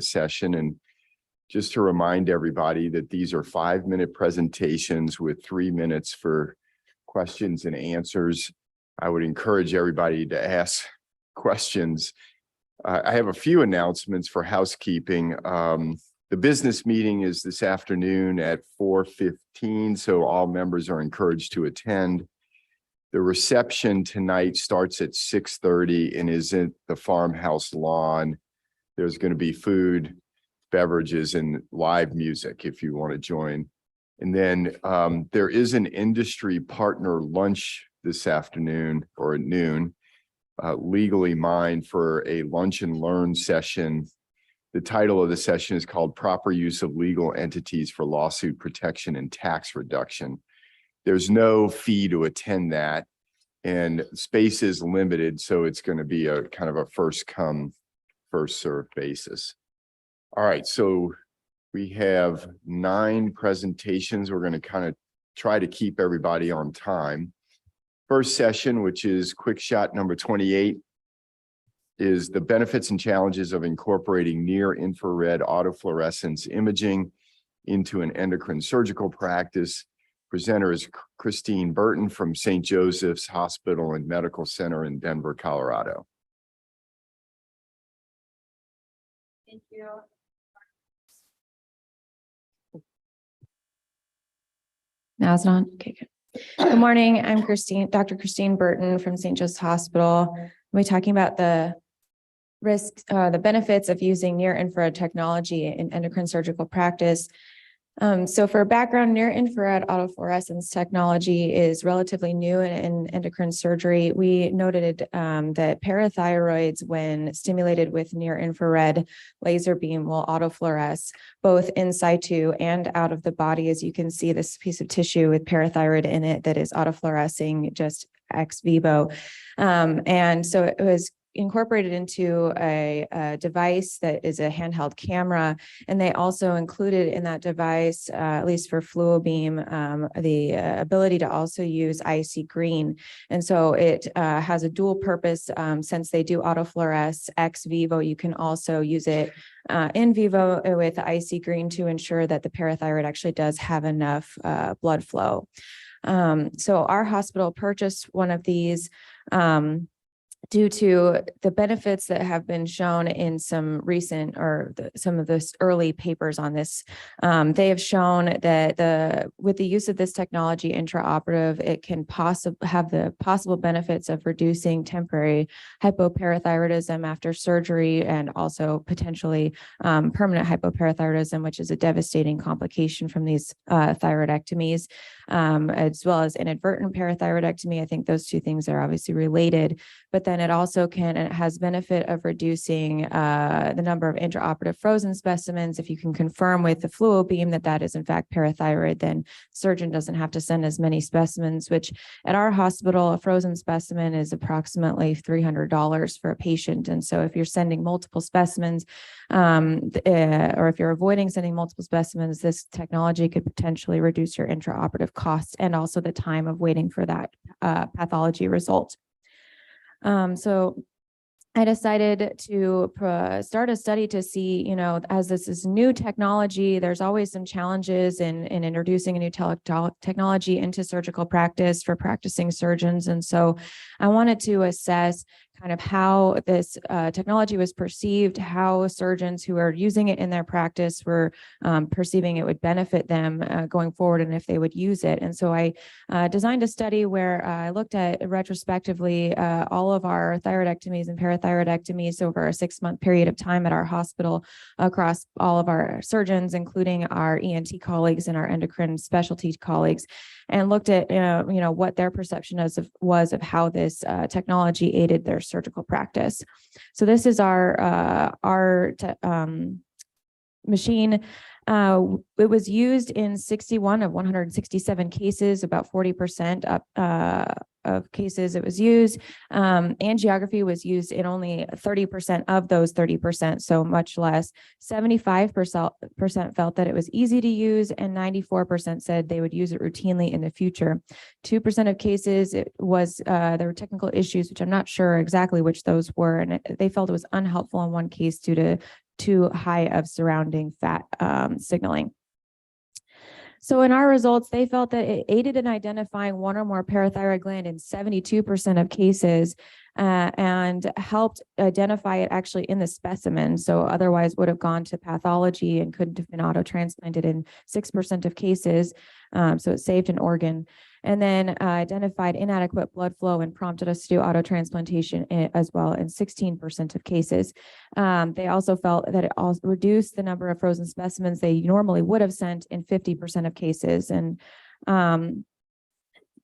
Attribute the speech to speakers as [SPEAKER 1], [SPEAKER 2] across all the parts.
[SPEAKER 1] the session. And just to remind everybody that these are 5-minute presentations with 3 minutes for questions and answers. I would encourage everybody to ask questions. I have a few announcements for housekeeping. The business meeting is this afternoon at 4:15, so all members are encouraged to attend. The reception tonight starts at 6:30 and is at the farmhouse lawn. There's going to be food, beverages, and live music if you want to join. And then there is an industry partner lunch this afternoon or at noon, Legally Mine, for a lunch and learn session. The title of the session is called Proper Use of Legal Entities for Lawsuit Protection and Tax Reduction. There's no fee to attend that, and space is limited, so it's going to be a kind of a first come, first served basis. All right, so we have 9 presentations. We're going to kind of try to keep everybody on time. First session, which is Quickshot number 28, is the benefits and challenges of incorporating near-infrared autofluorescence imaging into an endocrine surgical practice. Presenter is Christine Burton from St. Joseph's Hospital and Medical Center in Denver, Colorado.
[SPEAKER 2] Thank you. Now it's on. Okay, good. Good morning. I'm Dr. Christine Burton from St. Joseph's Hospital. We're talking about the risks, the benefits of using near-infrared technology in endocrine surgical practice. So for background, near-infrared autofluorescence technology is relatively new in endocrine surgery. We noted that parathyroids, when stimulated with near-infrared laser beam, will autofluoresce both in situ and out of the body. As you can see, this piece of tissue with parathyroid in it that is autofluorescing just ex vivo. And so it was incorporated into a device that is a handheld camera, and they also included in that device, at least for FluoBeam, the ability to also use IC green. And so it has a dual purpose. Since they do autofluoresce ex vivo, you can also use it in vivo with IC green to ensure that the parathyroid actually does have enough blood flow. So our hospital purchased one of these due to the benefits that have been shown in some recent some of the early papers on this. They have shown that with the use of this technology intraoperative, it can have the possible benefits of reducing temporary hypoparathyroidism after surgery, and also potentially permanent hypoparathyroidism, which is a devastating complication from these thyroidectomies, as well as inadvertent parathyroidectomy. I think those two things are obviously related, but then it also it has benefit of reducing the number of intraoperative frozen specimens. If you can confirm with the FluoBeam that is in fact parathyroid, then surgeon doesn't have to send as many specimens, which at our hospital, a frozen specimen is approximately $300 for a patient. And so if you're sending multiple specimens, or if you're avoiding sending multiple specimens, this technology could potentially reduce your intraoperative costs and also the time of waiting for that pathology result. So I decided to start a study to see, as this is new technology, there's always some challenges in introducing a new technology into surgical practice for practicing surgeons. And so I wanted to assess kind of how this technology was perceived, how surgeons who are using it in their practice were perceiving it would benefit them going forward, and if they would use it. And so I designed a study where I looked at retrospectively all of our thyroidectomies and parathyroidectomies over a 6-month period of time at our hospital across all of our surgeons, including our ENT colleagues and our endocrine specialty colleagues, and looked at what their perception was of how this technology aided their surgical practice. So this is our machine. It was used in 61 of 167 cases, about 40% of cases it was used. Angiography was used in only 30% of those 30%, so much less. 75% felt that it was easy to use, and 94% said they would use it routinely in the future. 2% of cases, it was there were technical issues, which I'm not sure exactly which those were, and they felt it was unhelpful in one case due to too high of surrounding fat signaling. So in our results, they felt that it aided in identifying one or more parathyroid gland in 72% of cases, and helped identify it actually in the specimen. So otherwise would have gone to pathology and couldn't have been auto-transplanted in 6% of cases. So it saved an organ. And then identified inadequate blood flow and prompted us to do auto-transplantation as well in 16% of cases. They also felt that it also reduced the number of frozen specimens they normally would have sent in 50% of cases. And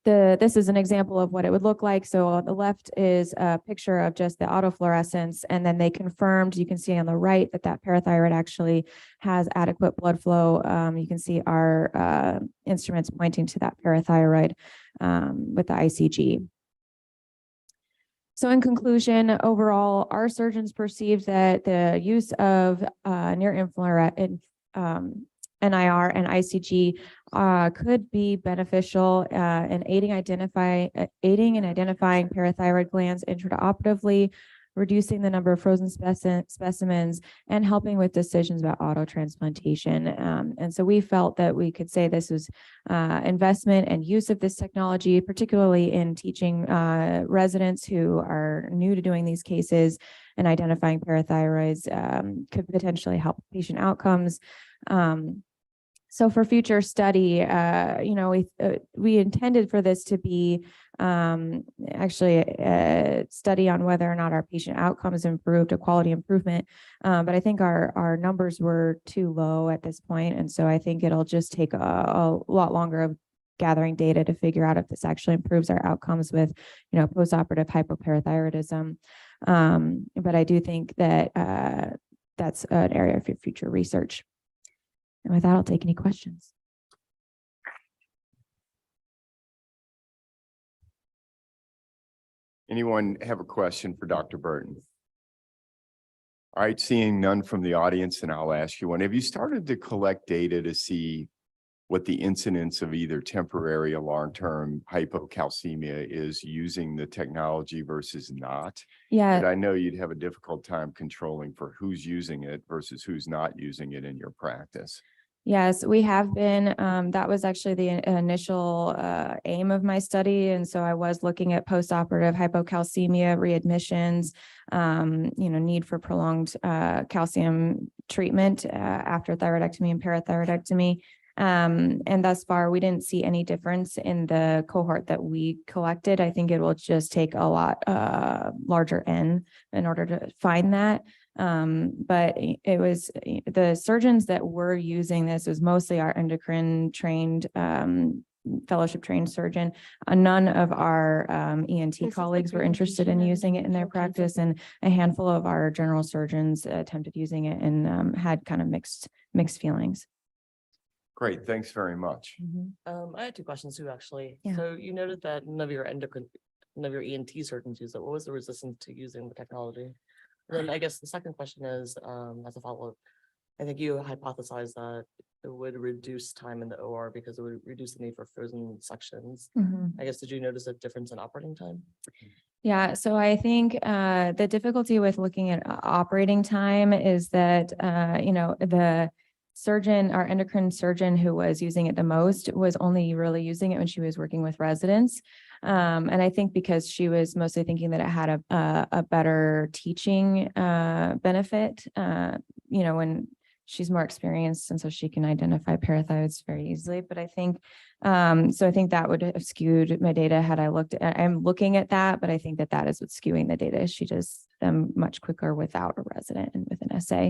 [SPEAKER 2] this is an example of what it would look like. So on the left is a picture of just the autofluorescence, and then they confirmed, you can see on the right that parathyroid actually has adequate blood flow. You can see our instruments pointing to that parathyroid with the ICG. So in conclusion, overall, our surgeons perceived that the use of near-infrared NIR and ICG could be beneficial in aiding and identifying parathyroid glands intraoperatively, reducing the number of frozen specimens, and helping with decisions about auto-transplantation. And so we felt that we could say this was investment and use of this technology, particularly in teaching residents who are new to doing these cases and identifying parathyroids, could potentially help patient outcomes. So for future study, we intended for this to be actually a study on whether or not our patient outcomes improved, a quality improvement. But I think our numbers were too low at this point. And so I think it'll just take a lot longer of gathering data to figure out if this actually improves our outcomes with, postoperative hypoparathyroidism. But I do think that that's an area for future research. And with that, I'll take any questions.
[SPEAKER 1] Anyone have a question for Dr. Burton? All right, seeing none from the audience, and I'll ask you one. Have you started to collect data to see what the incidence of either temporary or long-term hypocalcemia is using the technology versus not?
[SPEAKER 2] Yeah.
[SPEAKER 1] But I know you'd have a difficult time controlling for who's using it versus who's not using it in your practice.
[SPEAKER 2] Yes, we have been. That was actually the initial aim of my study. And so I was looking at postoperative hypocalcemia, readmissions, need for prolonged calcium treatment after thyroidectomy and parathyroidectomy. And thus far, we didn't see any difference in the cohort that we collected. I think it will just take a lot larger N in order to find that. But it was the surgeons that were using this was mostly our endocrine trained, fellowship trained surgeon. None of our ENT colleagues were interested in using it in their practice, and a handful of our general surgeons attempted using it and had kind of mixed feelings.
[SPEAKER 1] Great, thanks very much.
[SPEAKER 3] I had two questions too, actually.
[SPEAKER 2] Yeah.
[SPEAKER 3] So you noted that none of your ENT surgeons use it. What was the resistance to using the technology? And then I guess the second question is, as a follow-up, I think you hypothesized that it would reduce time in the OR because it would reduce the need for frozen sections. I guess, did you notice a difference in operating time?
[SPEAKER 2] Yeah, so I think the difficulty with looking at operating time is that, the surgeon, our endocrine surgeon who was using it the most was only really using it when she was working with residents. And I think because she was mostly thinking that it had a better teaching benefit, when she's more experienced, and so she can identify parathyroids very easily. But I think, so I think that would have skewed my data had I looked at, I'm looking at that, but I think that is what's skewing the data. She does them much quicker without a resident and with an SA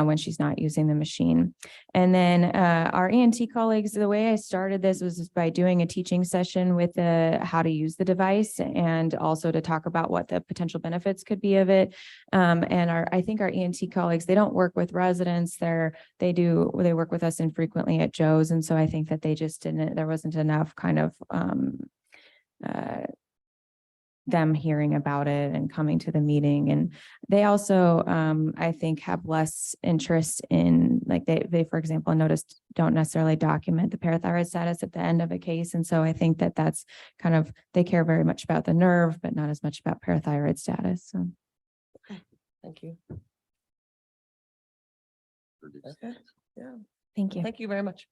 [SPEAKER 2] when she's not using the machine. And then our ENT colleagues, the way I started this was by doing a teaching session with how to use the device and also to talk about what the potential benefits could be of it. And I think our ENT colleagues, they don't work with residents. They work with us infrequently at Joe's. And so I think that they just there wasn't enough kind of them hearing about it and coming to the meeting. And they also, I think, have less interest in, like they, for example, noticed don't necessarily document the parathyroid status at the end of a case. And so I think that's kind of, they care very much about the nerve, but not as much about parathyroid status. So.
[SPEAKER 3] Okay, thank you. Okay, yeah,
[SPEAKER 2] Thank you.
[SPEAKER 3] thank you very much.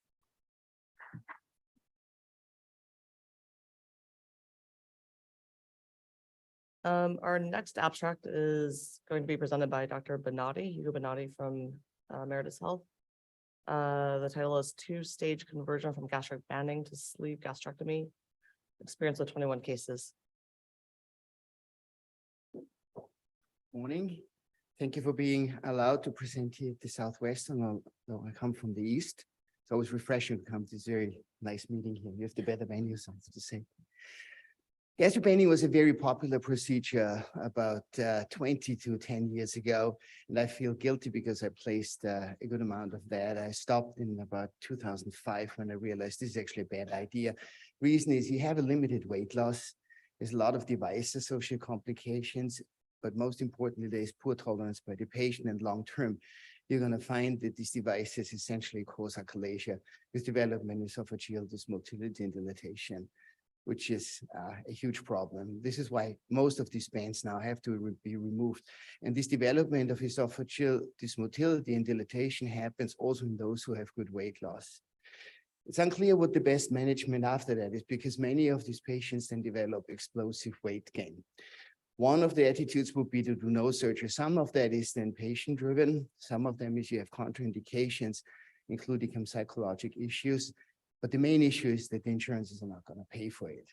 [SPEAKER 3] Our next abstract is going to be presented by Dr. Hugo Benatti from Meredith Health. The title is Two-Stage Conversion from Gastric Banding to Sleeve Gastrectomy, Experience with 21 Cases.
[SPEAKER 4] Morning. Thank you for being allowed to present here at the Southwestern, although I come from the East. It's always refreshing to come to this very nice meeting here. You have the better venue, so I have to say. Gastric banding was a very popular procedure about 20 to 10 years ago, and I feel guilty because I placed a good amount of that. I stopped in about 2005 when I realized this is actually a bad idea. Reason is you have a limited weight loss. There's a lot of device-associated complications, but most importantly, there's poor tolerance by the patient, and long-term, you're going to find that these devices essentially cause achalasia with development of esophageal dysmotility and dilatation, which is a huge problem. This is why most of these bands now have to be removed. And this development of esophageal dysmotility and dilatation happens also in those who have good weight loss. It's unclear what the best management after that is, because many of these patients then develop explosive weight gain. One of the attitudes would be to do no surgery. Some of that is then patient-driven. Some of them is you have contraindications, including some psychological issues. But the main issue is that the insurances are not going to pay for it.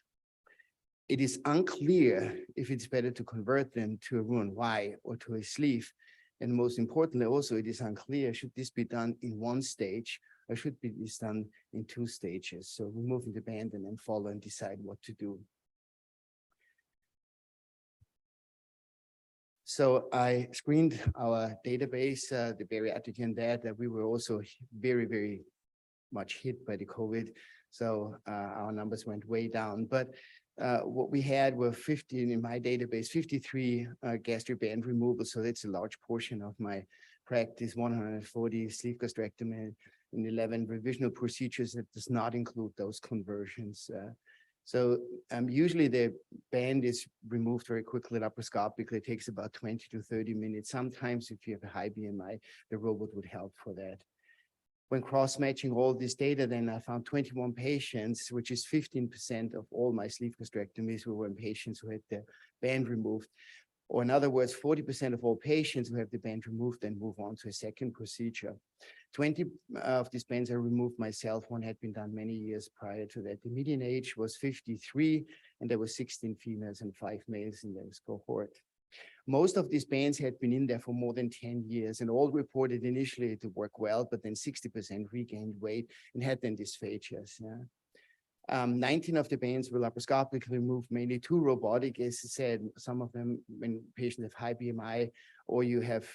[SPEAKER 4] It is unclear if it's better to convert them to a Roux-en-Y or to a sleeve. And most importantly, also, it is unclear, should this be done in one stage or should this be done in two stages? So removing the band and then follow and decide what to do. So I screened our database, the bariatric and that we were also very, very much hit by the COVID. So our numbers went way down. But what we had were 15 in my database, 53 gastric band removals. So that's a large portion of my practice, 140 sleeve gastrectomy and 11 revisional procedures. That does not include those conversions. So usually the band is removed very quickly laparoscopically. It takes about 20 to 30 minutes. Sometimes if you have a high BMI, the robot would help for that. When cross-matching all this data, then I found 21 patients, which is 15% of all my sleeve gastrectomies were in patients who had the band removed. Or in other words, 40% of all patients who have the band removed then move on to a second procedure. 20 of these bands I removed myself. One had been done many years prior to that. The median age was 53, and there were 16 females and 5 males in this cohort. Most of these bands had been in there for more than 10 years and all reported initially to work well, but then 60% regained weight and had then dysphasias. Yeah. 19 of the bands were laparoscopically removed, mainly 2 robotic, as I said, some of them when patients have high BMI or you have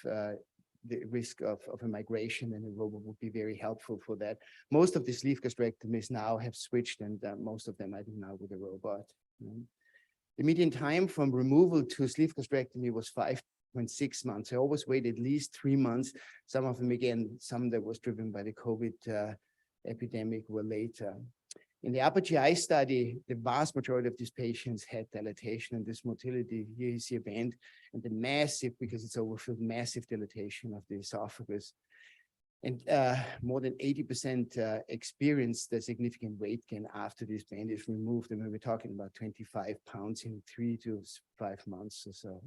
[SPEAKER 4] the risk of a migration, and a robot would be very helpful for that. Most of the sleeve gastrectomies now have switched, and most of them I do now with a robot. The median time from removal to sleeve gastrectomy was 5.6 months. I always waited at least 3 months. Some of them, again, some that was driven by the COVID epidemic were later. In the upper GI study, the vast majority of these patients had dilatation and dysmotility. Here you see a band and the massive, because it's overfilled, massive dilatation of the esophagus. And more than 80% experienced a significant weight gain after this band is removed. And we're talking about 25 pounds in 3 to 5 months or so.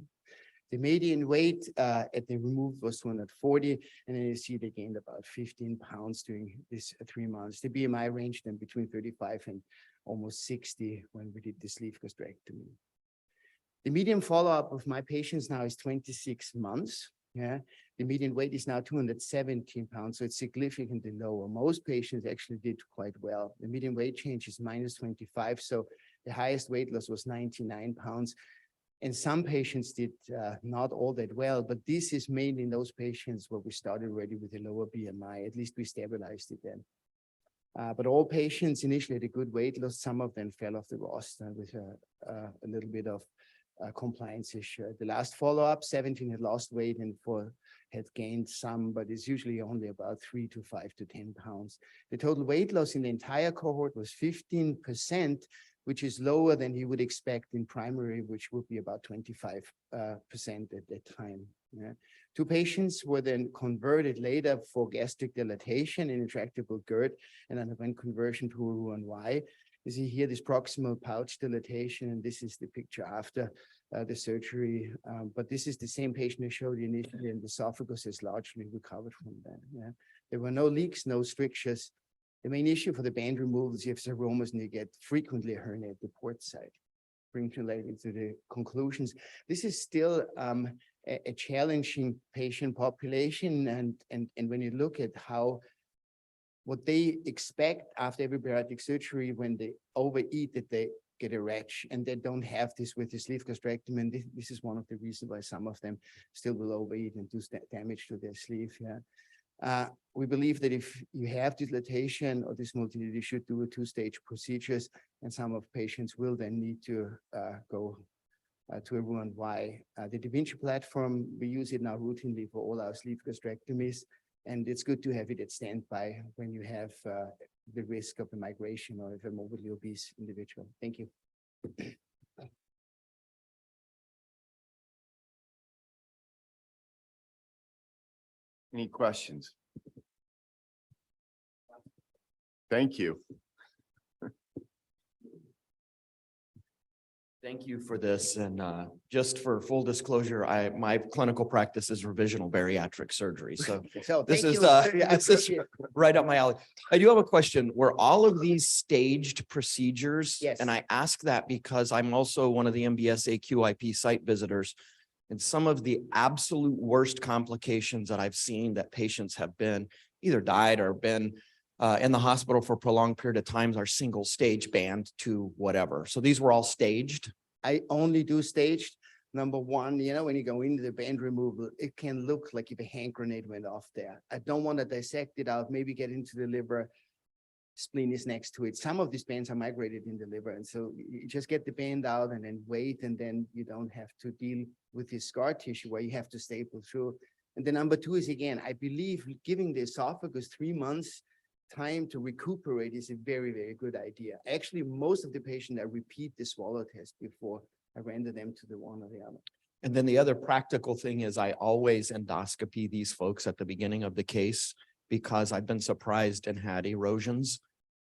[SPEAKER 4] The median weight at the remove was 240, and then you see they gained about 15 pounds during this 3 months. The BMI ranged then between 35 and almost 60 when we did the sleeve gastrectomy. The median follow-up of my patients now is 26 months. Yeah, the median weight is now 217 pounds, so it's significantly lower. Most patients actually did quite well. The median weight change is minus 25, so the highest weight loss was 99 pounds. And some patients did not all that well, but this is mainly in those patients where we started already with a lower BMI. At least we stabilized it then. But all patients initially had a good weight loss. Some of them fell off the roster with a little bit of compliance issue. The last follow-up, 17 had lost weight and 4 had gained some, but it's usually only about 3 to 5 to 10 pounds. The total weight loss in the entire cohort was 15%, which is lower than you would expect in primary, which would be about 25% at that time. Yeah. Two patients were then converted later for gastric dilatation and intractable GERD and underwent conversion to a Roux-en-Y. You see here this proximal pouch dilatation, and this is the picture after the surgery. But this is the same patient I showed you initially, and the esophagus is largely recovered from that. Yeah. There were no leaks, no strictures. The main issue for the band removal is you have seromas and you get frequently a hernia at the port side. Bring related to the conclusions. This is still a challenging patient population, and when you look at how what they expect after every bariatric surgery when they overeat, that they get a rash, and they don't have this with the sleeve gastrectomy. And this is one of the reasons why some of them still will overeat and do damage to their sleeve. Yeah. We believe that if you have dilatation or this motility, you should do a two-stage procedures, and some of patients will then need to go to a Roux-en-Y. The Da Vinci platform, we use it now routinely for all our sleeve gastrectomies, and it's good to have it at standby when you have the risk of a migration or if a morbidly obese individual. Thank you.
[SPEAKER 1] Any questions? Thank you.
[SPEAKER 5] Thank you for this. And just for full disclosure, my clinical practice is revisional bariatric surgery. So this
[SPEAKER 4] thank
[SPEAKER 5] is
[SPEAKER 4] you. I
[SPEAKER 5] this is
[SPEAKER 4] appreciate it.
[SPEAKER 5] right up my alley. I do have a question. Were all of these staged procedures?
[SPEAKER 4] Yes.
[SPEAKER 5] And I ask that because I'm also one of the MBSA QIP site visitors. And some of the absolute worst complications that I've seen that patients have been either died or been in the hospital for a prolonged period of times are single stage band to whatever. So these were all staged.
[SPEAKER 4] I only do staged. Number one, when you go into the band removal, it can look like if a hand grenade went off there. I don't want to dissect it out, maybe get into the liver. Spleen is next to it. Some of these bands are migrated in the liver. And so you just get the band out and then wait, and then you don't have to deal with this scar tissue where you have to staple through. And the number two is, again, I believe giving the esophagus 3 months time to recuperate is a very, very good idea. Actually, most of the patients, I repeat the swallow test before I render them to the one or the other.
[SPEAKER 5] And then the other practical thing is I always endoscopy these folks at the beginning of the case because I've been surprised and had erosions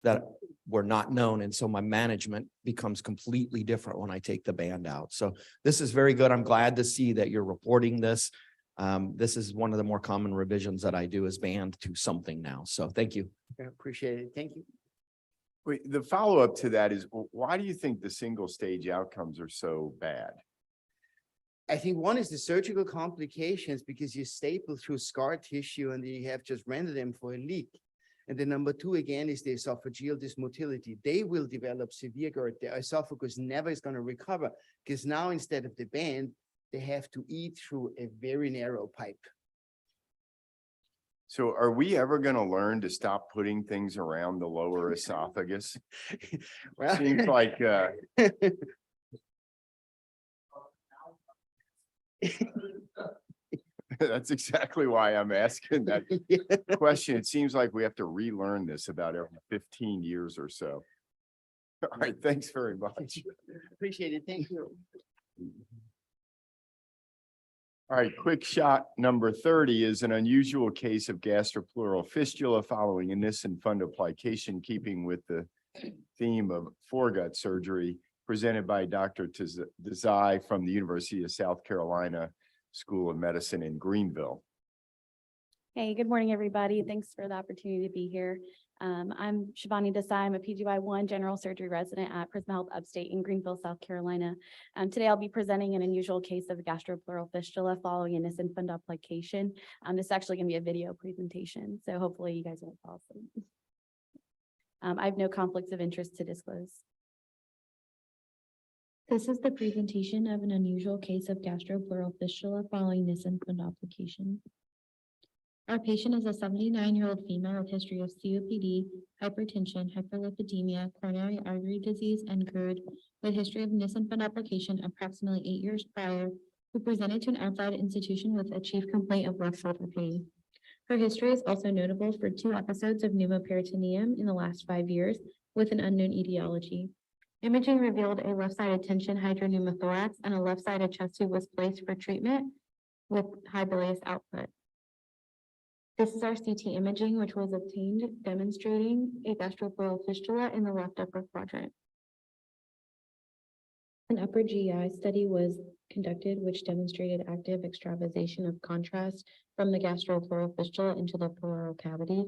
[SPEAKER 5] that were not known. And so my management becomes completely different when I take the band out. So this is very good. I'm glad to see that you're reporting this. This is one of the more common revisions that I do is band to something now. So thank you.
[SPEAKER 4] I appreciate it. Thank you.
[SPEAKER 1] Wait, the follow-up to that is, why do you think the single stage outcomes are so bad?
[SPEAKER 4] I think one is the surgical complications because you staple through scar tissue and you have just rendered them for a leak. And the number two, again, is the esophageal dysmotility. They will develop severe GERD. Their esophagus never is going to recover because now instead of the band, they have to eat through a very narrow pipe.
[SPEAKER 1] So are we ever going to learn to stop putting things around the lower esophagus?
[SPEAKER 4] Well,
[SPEAKER 1] Seems like, that's exactly why I'm asking that question. It seems like we have to relearn this about every 15 years or so. All right, thanks very much.
[SPEAKER 4] Appreciate it. Thank you.
[SPEAKER 1] All right, quick shot number 30 is an unusual case of gastropleural fistula following a Nissen fundoplication, keeping with the theme of foregut surgery, presented by Dr. Desai from the University of South Carolina School of Medicine in Greenville.
[SPEAKER 6] Hey, good morning, everybody. Thanks for the opportunity to be here. I'm Shivani Desai. I'm a PGY1 general surgery resident at Prisma Health Upstate in Greenville, South Carolina. Today I'll be presenting an unusual case of gastropleural fistula following a Nissen fundoplication. This is actually going to be a video presentation, so hopefully you guys won't fall asleep. I have no conflicts of interest to disclose. This is the presentation of an unusual case of gastropleural fistula following Nissen fundoplication. Our patient is a 79-year-old female with history of COPD, hypertension, hyperlipidemia, coronary artery disease, and GERD, with history of Nissen fundoplication approximately 8 years prior, who presented to an outside institution with a chief complaint of left shoulder pain. Her history is also notable for 2 episodes of pneumoperitoneum in the last 5 years with an unknown etiology. Imaging revealed a left-sided tension hydropneumothorax and a left-sided chest tube was placed for treatment with high bilious output. This is our CT imaging, which was obtained demonstrating a gastropleural fistula in the left upper quadrant. An upper GI study was conducted, which demonstrated active extravasation of contrast from the gastropleural fistula into the pleural cavity.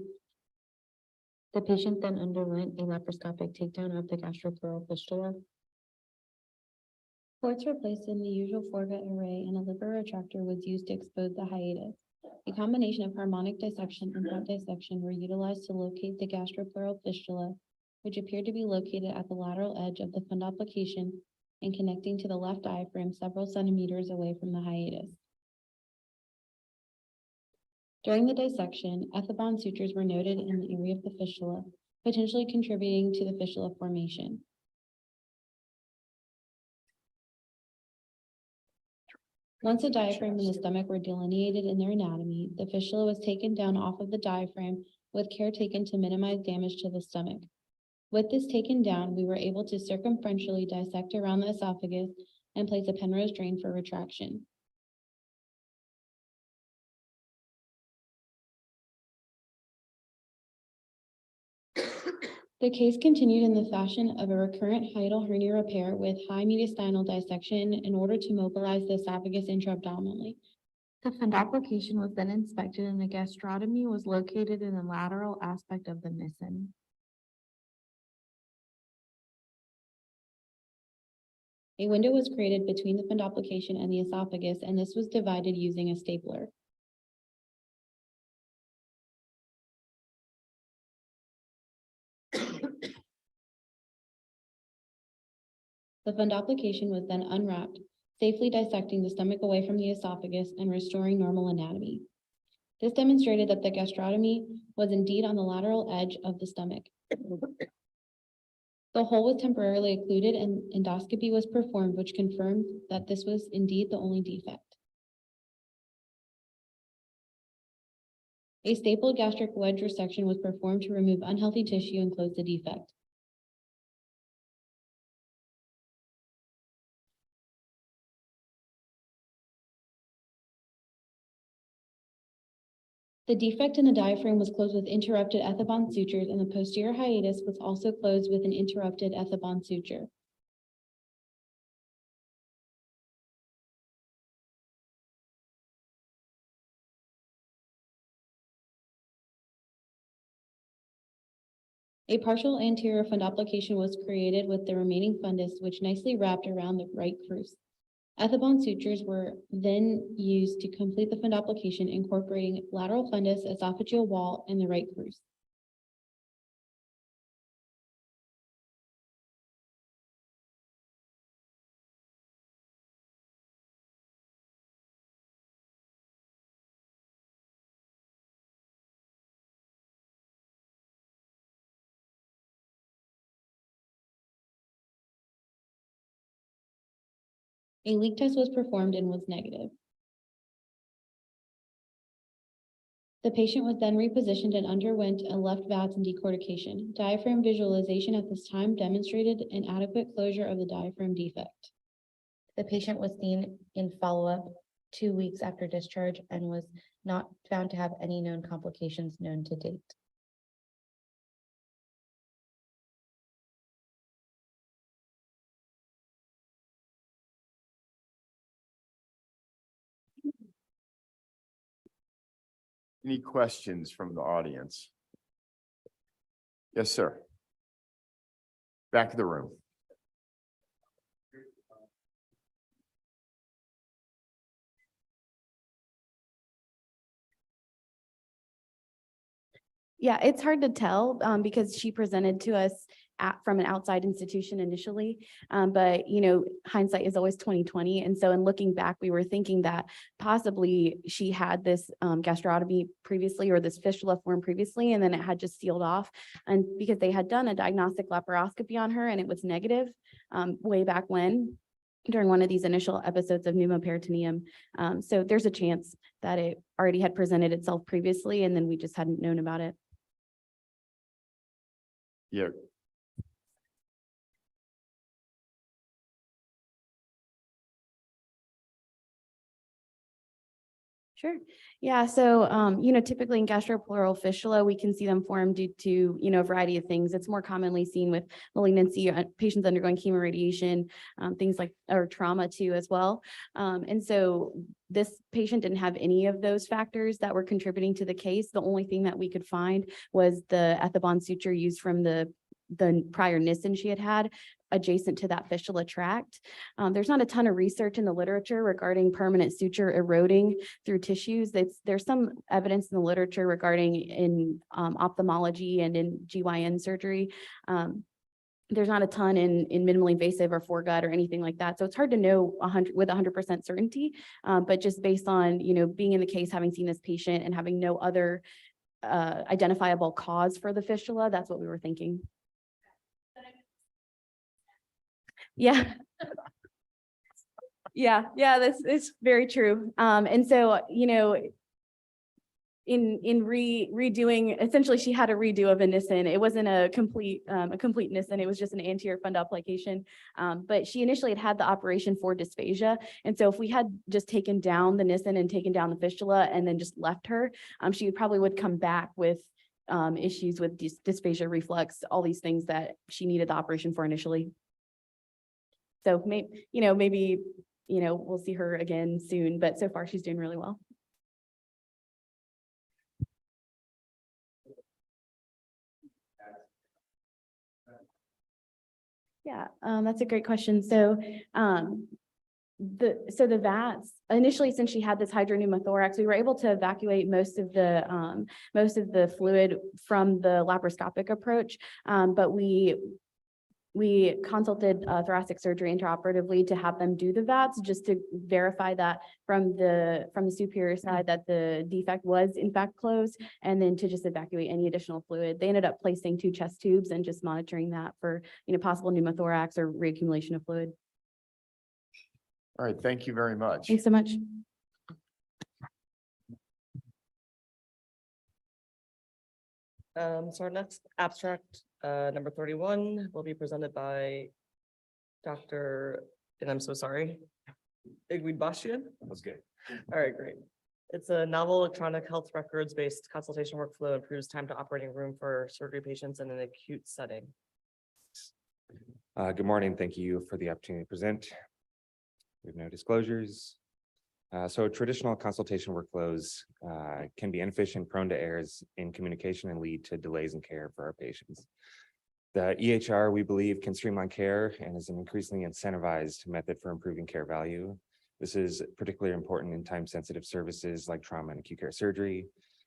[SPEAKER 6] The patient then underwent a laparoscopic takedown of the gastropleural fistula. Ports were placed in the usual foregut array, and a liver retractor was used to expose the hiatus. A combination of harmonic dissection and front dissection were utilized to locate the gastropleural fistula, which appeared to be located at the lateral edge of the fundoplication and connecting to the left diaphragm several centimeters away from the hiatus. During the dissection, ethibond sutures were noted in the area of the fistula, potentially contributing to the fistula formation. Once the diaphragm and the stomach were delineated in their anatomy, the fistula was taken down off of the diaphragm with care taken to minimize damage to the stomach. With this taken down, we were able to circumferentially dissect around the esophagus and place a Penrose drain for retraction. The case continued in the fashion of a recurrent hiatal hernia repair with high mediastinal dissection in order to mobilize the esophagus intra-abdominally. The fundoplication was then inspected and a gastrotomy was located in the lateral aspect of the Nissen. A window was created between the fundoplication and the esophagus, and this was divided using a stapler. The fundoplication was then unwrapped, safely dissecting the stomach away from the esophagus and restoring normal anatomy. This demonstrated that the gastrotomy was indeed on the lateral edge of the stomach. The hole was temporarily occluded and endoscopy was performed, which confirmed that this was indeed the only defect. A stapled gastric wedge resection was performed to remove unhealthy tissue and close the defect. The defect in the diaphragm was closed with interrupted ethibond sutures, and the posterior hiatus was also closed with an interrupted ethibond suture. A partial anterior fundoplication was created with the remaining fundus, which nicely wrapped around the right crus. Ethibond sutures were then used to complete the fundoplication, incorporating lateral fundus, esophageal wall, and the right crus. A leak test was performed and was negative. The patient was then repositioned and underwent a left VATS and decortication. Diaphragm visualization at this time demonstrated an adequate closure of the diaphragm defect. The patient was seen in follow-up 2 weeks after discharge and was not found to have any known complications known to date.
[SPEAKER 1] Any questions from the audience? Yes, sir. Back of the room.
[SPEAKER 7] Yeah, it's hard to tell because she presented to us from an outside institution initially. But hindsight is always 20/20. And so in looking back, we were thinking that possibly she had this gastrotomy previously or this fistula form previously, and then it had just sealed off. And because they had done a diagnostic laparoscopy on her and it was negative way back when, during one of these initial episodes of pneumoperitoneum. So there's a chance that it already had presented itself previously and then we just hadn't known about it.
[SPEAKER 1] Yeah.
[SPEAKER 7] Sure. Yeah. So, typically in gastropleural fistula, we can see them form due to, a variety of things. It's more commonly seen with malignancy, patients undergoing chemoradiation, things like, or trauma too as well. And so this patient didn't have any of those factors that were contributing to the case. The only thing that we could find was the Ethibond suture used from the prior Nissen she had adjacent to that fistula tract. There's not a ton of research in the literature regarding permanent suture eroding through tissues. There's some evidence in the literature regarding in ophthalmology and in GYN surgery. There's not a ton in minimally invasive or foregut or anything like that. So it's hard to know 100% certainty, but just based on, being in the case, having seen this patient and having no other identifiable cause for the fistula, that's what we were thinking. Yeah. Yeah, this is very true. And so, in redoing, essentially she had a redo of a Nissen. It wasn't a complete Nissen. It was just an anterior fundoplication. But she initially had the operation for dysphagia. And so if we had just taken down the Nissen and taken down the fistula and then just left her, she probably would come back with issues with dysphagia, reflux, all these things that she needed the operation for initially. So maybe, we'll see her again soon, but so far she's doing really well. Yeah, that's a great question. So, the VATS initially, since she had this hydropneumothorax, we were able to evacuate most of the fluid from the laparoscopic approach, but we consulted thoracic surgery intraoperatively to have them do the VATS just to verify that from the superior side that the defect was in fact closed, and then to just evacuate any additional fluid. They ended up placing 2 chest tubes and just monitoring that for possible pneumothorax or reaccumulation of fluid.
[SPEAKER 1] All right, thank you very much.
[SPEAKER 7] Thanks so much.
[SPEAKER 3] So our next abstract, number 31, will be presented by Dr. And I'm so sorry, Igwidbashian.
[SPEAKER 8] That's good.
[SPEAKER 3] All right, great. It's a novel electronic health records-based consultation workflow, improves time to operating room for surgery patients in an acute setting.
[SPEAKER 8] Good morning. Thank you for the opportunity to present. We have no disclosures. So traditional consultation workflows can be inefficient, prone to errors in communication, and lead to delays in care for our patients. The EHR, we believe, can streamline care and is an increasingly incentivized method for improving care value. This is particularly important in time-sensitive services like trauma and acute care surgery,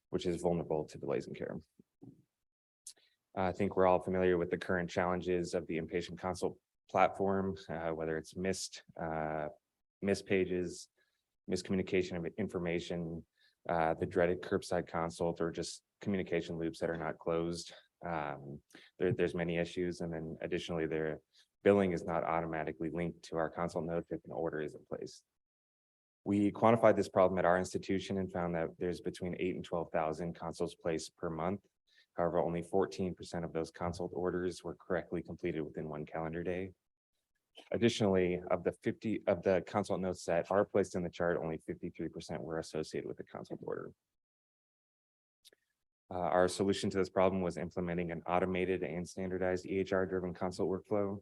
[SPEAKER 8] which is vulnerable to delays in care. I think we're all familiar with the current challenges of the inpatient consult platform, whether it's missed pages, miscommunication of information, the dreaded curbside consult, or just communication loops that are not closed. There's many issues. And then additionally, their billing is not automatically linked to our consult note if an order is in place. We quantified this problem at our institution and found that there's between 8,000 and 12,000 consults placed per month. However, only 14% of those consult orders were correctly completed within 1 calendar day. Additionally, of the consult notes that are placed in the chart, only 53% were associated with the consult order. Our solution to this problem was implementing an automated and standardized EHR-driven consult workflow.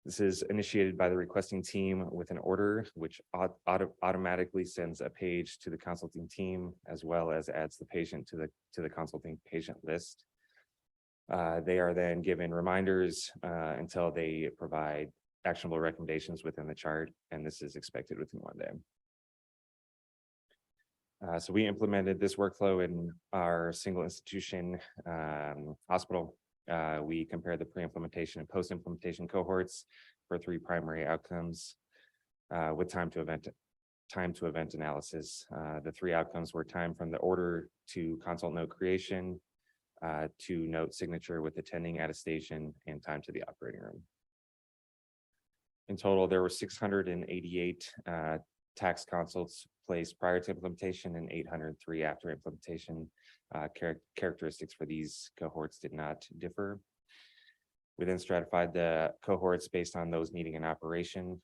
[SPEAKER 8] This is initiated by the requesting team with an order, which automatically sends a page to the consulting team, as well as adds the patient to the consulting patient list. They are then given reminders until they provide actionable recommendations within the chart, and this is expected within 1 day. So we implemented this workflow in our single institution hospital. We compared the pre-implementation and post-implementation cohorts for 3 primary outcomes with time to event analysis. The 3 outcomes were time from the order to consult note creation, to note signature with attending attestation, and time to the operating room. In total, there were 688 tax consults placed prior to implementation and 803 after implementation. Characteristics for these cohorts did not differ. We then stratified the cohorts based on those needing an operation,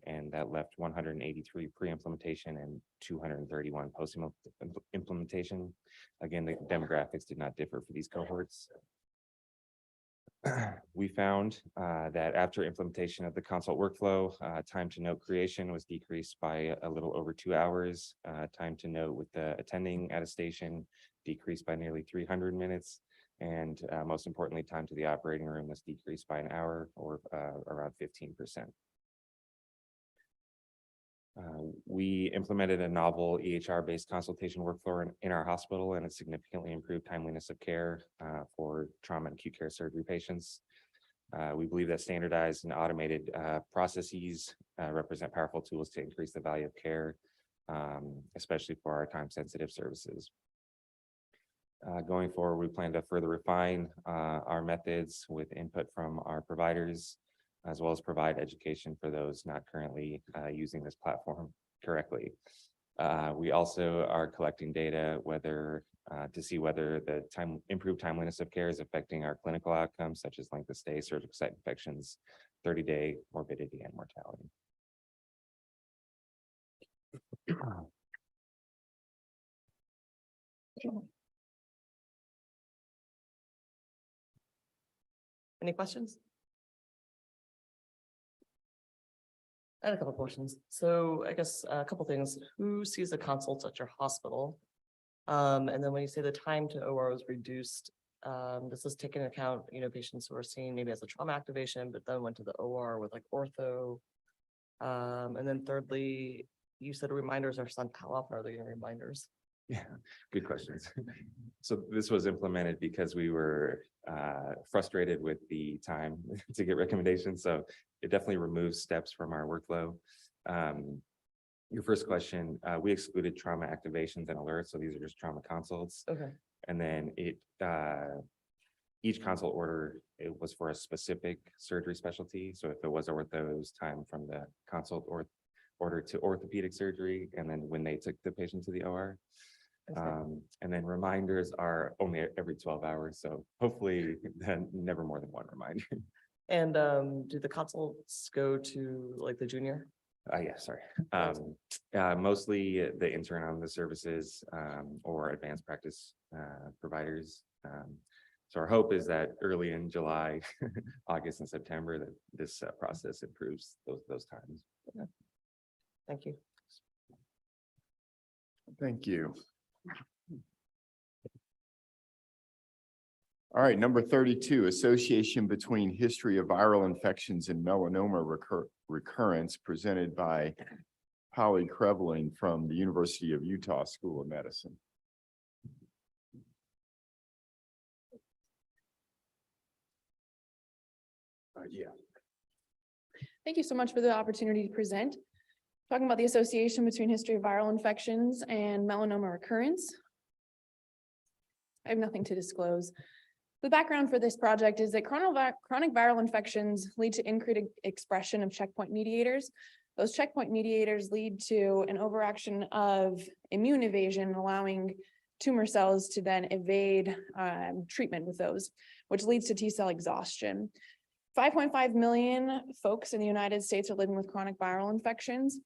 [SPEAKER 8] and that left 183 pre-implementation and 231 post-implementation. Again, the demographics did not differ for these cohorts. We found that after implementation of the consult workflow, time to note creation was decreased by a little over 2 hours. Time to note with the attending at a station decreased by nearly 300 minutes. And most importantly, time to the operating room was decreased by an hour, or around 15%. We implemented a novel EHR-based consultation workflow in our hospital, and it significantly improved timeliness of care for trauma and acute care surgery patients. We believe that standardized and automated processes represent powerful tools to increase the value of care, especially for our time-sensitive services. Going forward, we plan to further refine our methods with input from our providers, as well as provide education for those not currently using this platform correctly. We also are collecting data to see whether the improved timeliness of care is affecting our clinical outcomes, such as length of stay, surgical site infections, 30-day morbidity, and mortality.
[SPEAKER 3] Any questions? I had a couple of questions. So I guess a couple things. Who sees the consults at your hospital? And then when you say the time to OR was reduced, does this take into account, patients who are seen maybe as a trauma activation, but then went to the OR with like ortho? And then thirdly, you said reminders are sent. How often are they getting reminders?
[SPEAKER 8] Yeah, good questions. So this was implemented because we were frustrated with the time to get recommendations. So it definitely removes steps from our workflow. Your first question, we excluded trauma activations and alerts. So these are just trauma consults.
[SPEAKER 3] Okay.
[SPEAKER 8] And then each consult order, it was for a specific surgery specialty. So if it was ortho, it was time from the consult order to orthopedic surgery, and then when they took the patient to the OR. And then reminders are only every 12 hours. So hopefully then never more than one reminder.
[SPEAKER 3] And do the consults go to like the junior?
[SPEAKER 8] Yeah, sorry. Mostly the intern on the services or advanced practice providers. So our hope is that early in July, August, and September, that this process improves those times.
[SPEAKER 3] Okay. Thank you.
[SPEAKER 1] Thank you. All right, number 32, association between history of viral infections and melanoma recurrence, presented by Polly Kreveling from the University of Utah School of Medicine. Yeah.
[SPEAKER 9] Thank you so much for the opportunity to present. Talking about the association between history of viral infections and melanoma recurrence. I have nothing to disclose. The background for this project is that chronic viral infections lead to increased expression of checkpoint mediators. Those checkpoint mediators lead to an overaction of immune evasion, allowing tumor cells to then evade treatment with those, which leads to T-cell exhaustion. 5.5 million folks in the United States are living with chronic viral infections,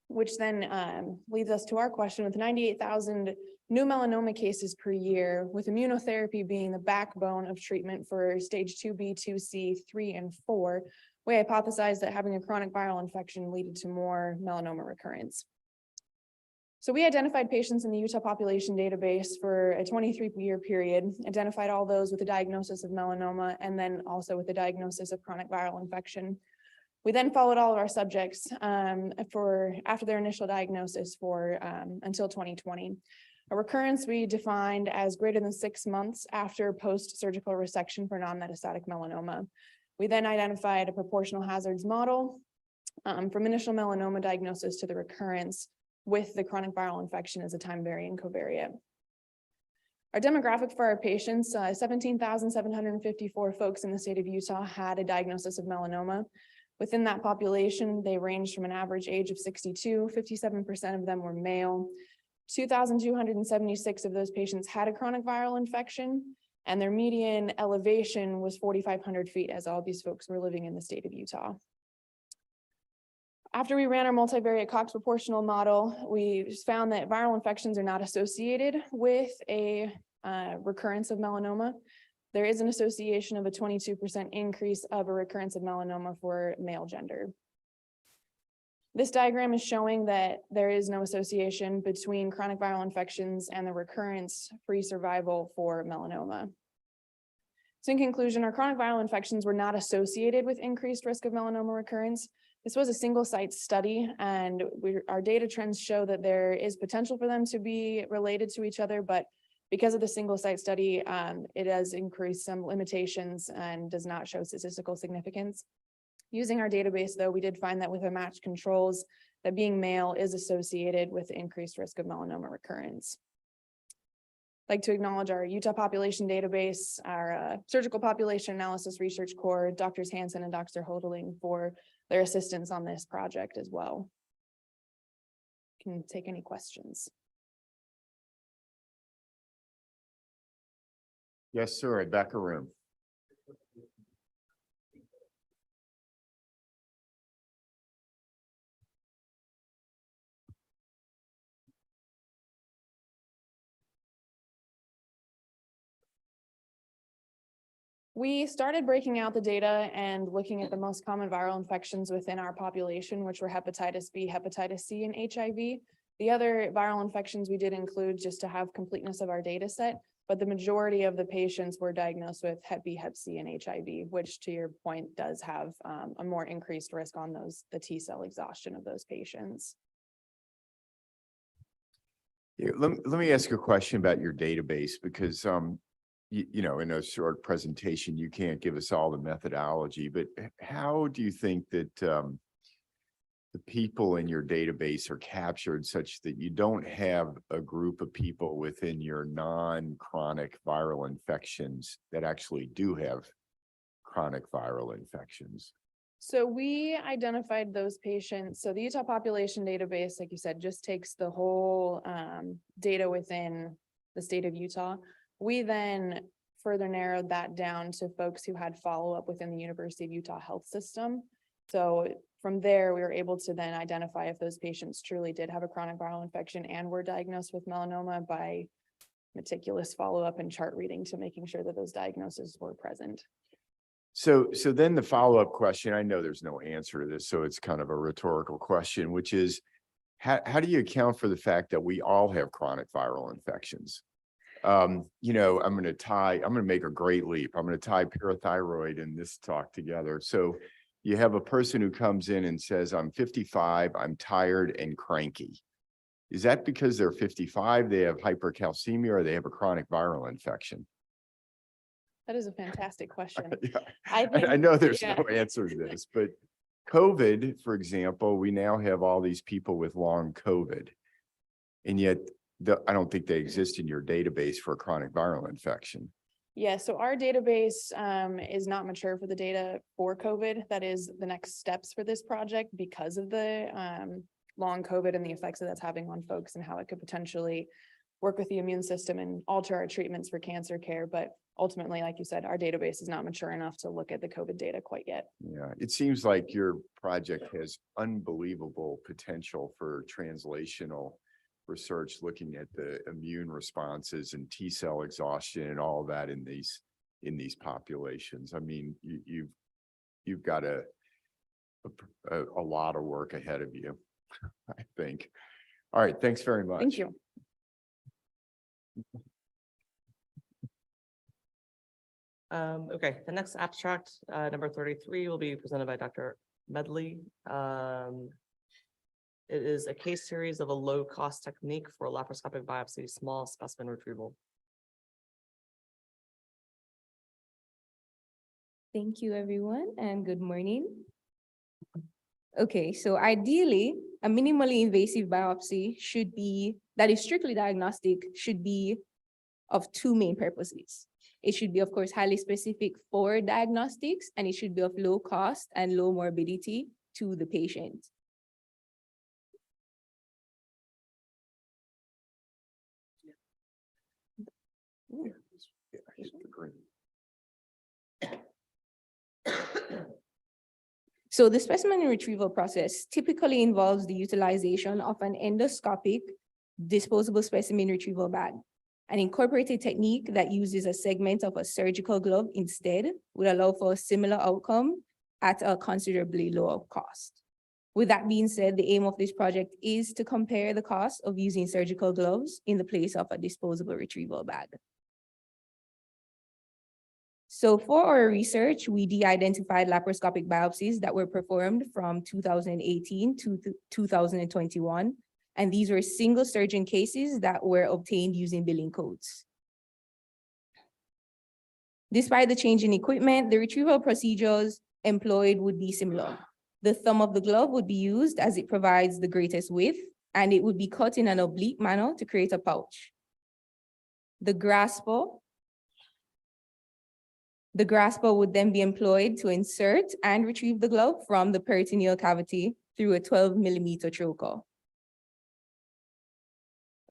[SPEAKER 9] which then leads us to our question, with 98,000 new melanoma cases per year, with immunotherapy being the backbone of treatment for stage 2B, 2C, 3, and 4. We hypothesize that having a chronic viral infection leaded to more melanoma recurrence. So we identified patients in the Utah population database for a 23-year period, identified all those with a diagnosis of melanoma, and then also with a diagnosis of chronic viral infection. We then followed all of our subjects after their initial diagnosis until 2020. A recurrence we defined as greater than 6 months after post-surgical resection for non-metastatic melanoma. We then identified a proportional hazards model from initial melanoma diagnosis to the recurrence with the chronic viral infection as a time-varying covariate. Our demographic for our patients, 17,754 folks in the state of Utah had a diagnosis of melanoma. Within that population, they ranged from an average age of 62, 57% of them were male. 2,276 of those patients had a chronic viral infection, And their median elevation was 4,500 feet, as all these folks were living in the state of Utah. After we ran our multivariate Cox proportional model, we just found that viral infections are not associated with a recurrence of melanoma. There is an association of a 22% increase of a recurrence of melanoma for male gender. This diagram is showing that there is no association between chronic viral infections and the recurrence-free survival for melanoma. So in conclusion, our chronic viral infections were not associated with increased risk of melanoma recurrence. This was a single site study, and our data trends show that there is potential for them to be related to each other, but because of the single site study, it has increased some limitations and does not show statistical significance. Using our database, though, we did find that with a matched controls, that being male is associated with increased risk of melanoma recurrence. I'd like to acknowledge our Utah population database, our surgical population analysis research core, Drs. Hansen and Dr. Hodeling for their assistance on this project as well. Can take any questions.
[SPEAKER 1] Yes, sir, at back of room.
[SPEAKER 9] We started breaking out the data and looking at the most common viral infections within our population, which were hepatitis B, hepatitis C, and HIV. The other viral infections we did include just to have completeness of our data set, but the majority of the patients were diagnosed with Hep B, Hep C, and HIV, which to your point does have a more increased risk on the T cell exhaustion of those patients.
[SPEAKER 1] Yeah, let me ask you a question about your database, because you know, in a short presentation, you can't give us all the methodology, but how do you think that the people in your database are captured such that you don't have a group of people within your non-chronic viral infections that actually do have chronic viral infections?
[SPEAKER 9] So we identified those patients. So the Utah population database, like you said, just takes the whole data within the state of Utah. We then further narrowed that down to folks who had follow-up within the University of Utah health system. So from there, we were able to then identify if those patients truly did have a chronic viral infection and were diagnosed with melanoma by meticulous follow-up and chart reading to making sure that those diagnoses were present.
[SPEAKER 1] So then the follow-up question, I know there's no answer to this, so it's kind of a rhetorical question, which is, how do you account for the fact that we all have chronic viral infections? You know, I'm going to make a great leap. I'm going to tie parathyroid and this talk together. So you have a person who comes in and says, I'm 55, I'm tired and cranky. Is that because they're 55, they have hypercalcemia, or they have a chronic viral infection?
[SPEAKER 9] That is a fantastic question.
[SPEAKER 1] Yeah.
[SPEAKER 9] I
[SPEAKER 1] I know there's
[SPEAKER 9] yeah.
[SPEAKER 1] no answer to this, but COVID, for example, we now have all these people with long COVID. And yet I don't think they exist in your database for a chronic viral infection.
[SPEAKER 9] Yeah, so our database is not mature for the data for COVID. That is the next steps for this project because of the long COVID and the effects that that's having on folks and how it could potentially work with the immune system and alter our treatments for cancer care. But ultimately, like you said, our database is not mature enough to look at the COVID data quite yet.
[SPEAKER 1] Yeah, it seems like your project has unbelievable potential for translational research, looking at the immune responses and T cell exhaustion and all that in these populations. I mean, you've got a lot of work ahead of you, I think. All right, thanks very much.
[SPEAKER 9] Thank you.
[SPEAKER 3] Okay, the next abstract, number 33, will be presented by Dr. Medley. It is a case series of a low-cost technique for laparoscopic biopsy, small specimen retrieval.
[SPEAKER 10] Thank you, everyone, and good morning. Okay, so ideally, a minimally invasive biopsy that is strictly diagnostic should be of two main purposes. It should be, of course, highly specific for diagnostics, and it should be of low cost and low morbidity to the patient.
[SPEAKER 1] Yeah, the green.
[SPEAKER 10] So the specimen retrieval process typically involves the utilization of an endoscopic disposable specimen retrieval bag. An incorporated technique that uses a segment of a surgical glove instead would allow for a similar outcome at a considerably lower cost. With that being said, the aim of this project is to compare the cost of using surgical gloves in the place of a disposable retrieval bag. So for our research, we de-identified laparoscopic biopsies that were performed from 2018 to 2021. And these were single surgeon cases that were obtained using billing codes. Despite the change in equipment, the retrieval procedures employed would be similar. The thumb of the glove would be used as it provides the greatest width, and it would be cut in an oblique manner to create a pouch. The grasper would then be employed to insert and retrieve the glove from the peritoneal cavity through a 12mm trocar.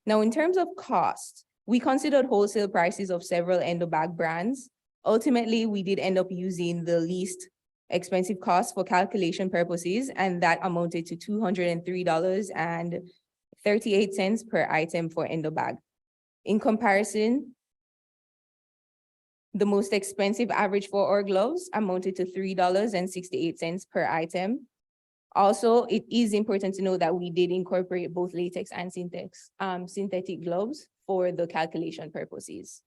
[SPEAKER 10] Now, in terms of cost, we considered wholesale prices of several endobag brands. Ultimately, we did end up using the least expensive cost for calculation purposes, and that amounted to $203.38 per item for endobag. In comparison, the most expensive average for our gloves amounted to $3.68 per item. Also, it is important to know that we did incorporate both latex and synthetic gloves for the calculation purposes.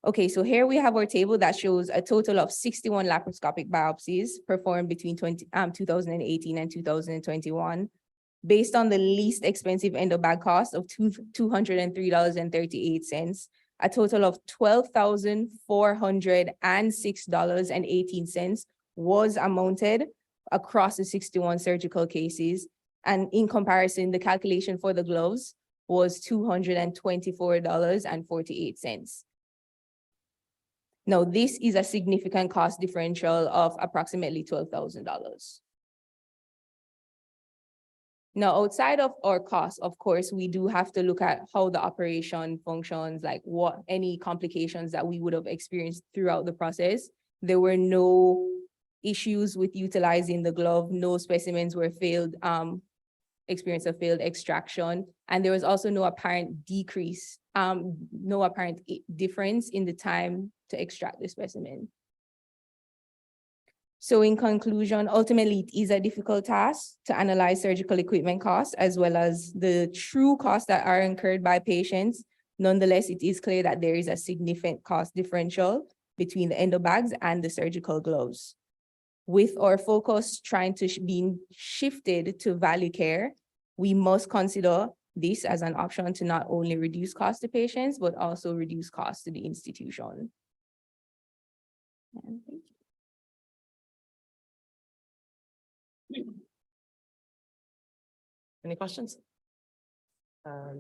[SPEAKER 10] Okay, so here we have our table that shows a total of 61 laparoscopic biopsies performed between 2018 and 2021. Based on the least expensive endobag cost of $203.38, a total of $12,406.18 was amounted across the 61 surgical cases. And in comparison, the calculation for the gloves was $224.48. Now, this is a significant cost differential of approximately $12,000. Now, outside of our costs, of course, we do have to look at how the operation functions, like what any complications that we would have experienced throughout the process. There were no issues with utilizing the glove, no specimens were failed, experience a failed extraction, and there was also no apparent decrease, no apparent difference in the time to extract the specimen. So in conclusion, ultimately, it is a difficult task to analyze surgical equipment costs as well as the true costs that are incurred by patients. Nonetheless, it is clear that there is a significant cost differential between the endobags and the surgical gloves. With our focus trying to be shifted to value care, we must consider this as an option to not only reduce costs to patients, but also reduce costs to the institution. And thank you.
[SPEAKER 3] Any questions?
[SPEAKER 10] Yeah.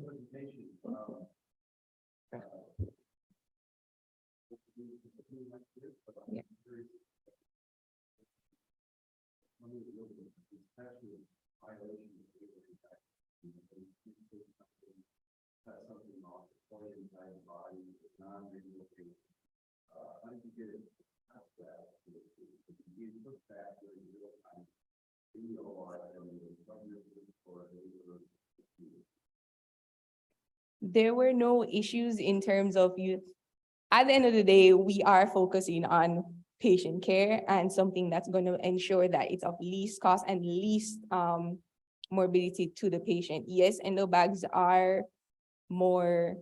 [SPEAKER 10] There were no issues in terms of you. At the end of the day, we are focusing on patient care and something that's going to ensure that it's of least cost and least morbidity to the patient. Yes, endobags are more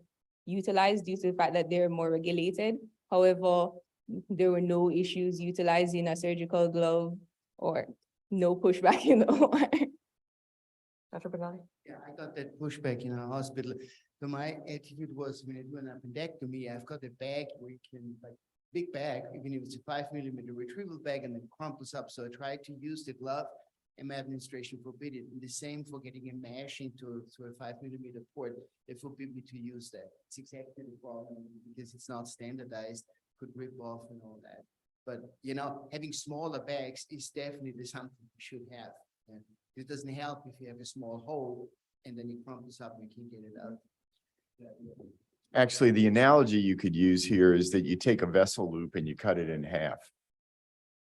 [SPEAKER 10] utilized due to the fact that they're more regulated. However, there were no issues utilizing a surgical glove or no pushback in the OR.
[SPEAKER 3] Dr. Benali?
[SPEAKER 4] Yeah, I got that pushback in our hospital. So my attitude was when I do an appendectomy, I've got a bag where you can, like, big bag, even if it's a 5mm retrieval bag, and it crumples up. So I tried to use the glove, and my administration forbid it. And the same for getting a mesh into a 5mm port. They forbid me to use that. It's exactly the problem because it's not standardized, could rip off and all that. But, you know, having smaller bags is definitely something you should have. And it doesn't help if you have a small hole and then it crumples up and you can't get it out.
[SPEAKER 1] Actually, the analogy you could use here is that you take a vessel loop and you cut it in half.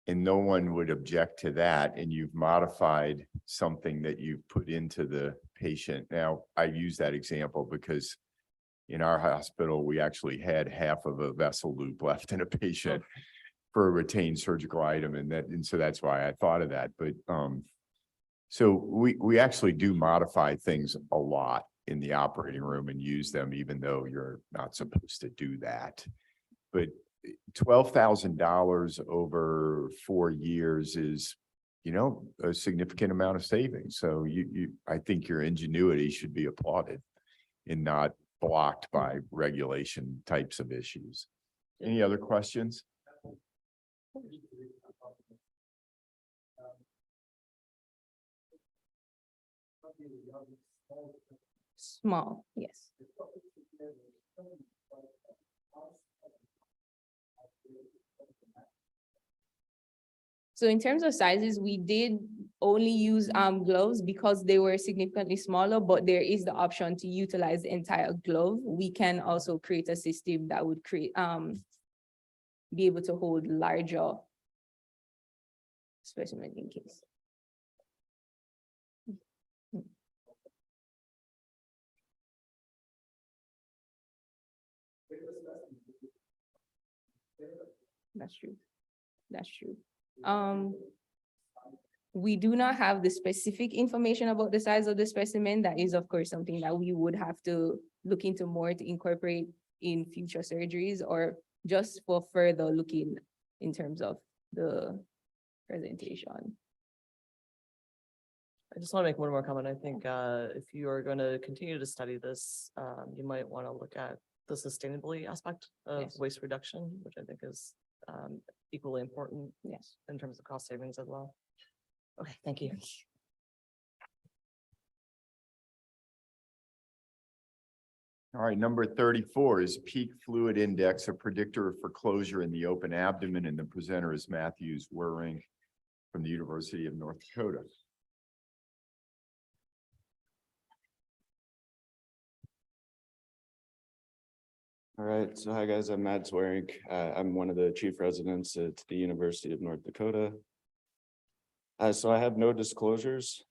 [SPEAKER 1] and no one would object to that, and you've modified something that you've put into the patient. Now, I use that example because in our hospital, we actually had half of a vessel loop left in a patient for a retained surgical item, and so that's why I thought of that. But so we actually do modify things a lot in the operating room and use them, even though you're not supposed to do that. But $12,000 over 4 years is, a significant amount of savings. So I think your ingenuity should be applauded and not blocked by regulation types of issues. Any other questions?
[SPEAKER 10] Small, yes. So in terms of sizes, we did only use gloves because they were significantly smaller, but there is the option to utilize the entire glove. We can also create a system that would create be able to hold larger specimen in case. That's true. That's true. We do not have the specific information about the size of the specimen. That is, of course, something that we would have to look into more to incorporate in future surgeries or just for further looking in terms of the presentation.
[SPEAKER 3] I just want to make one more comment. I think if you are going to continue to study this, you might want to look at the sustainability aspect of
[SPEAKER 10] Yes.
[SPEAKER 3] waste reduction, which I think is equally important.
[SPEAKER 10] Yes.
[SPEAKER 3] In terms of cost savings as well. Okay, thank you.
[SPEAKER 1] All right, number 34 is peak fluid index, a predictor for closure in the open abdomen, and the presenter is Matthews Waring from the University of North Dakota.
[SPEAKER 5] All right, so hi guys, I'm Matt Swearing. I'm one of the chief residents at the University of North Dakota. So I have no disclosures.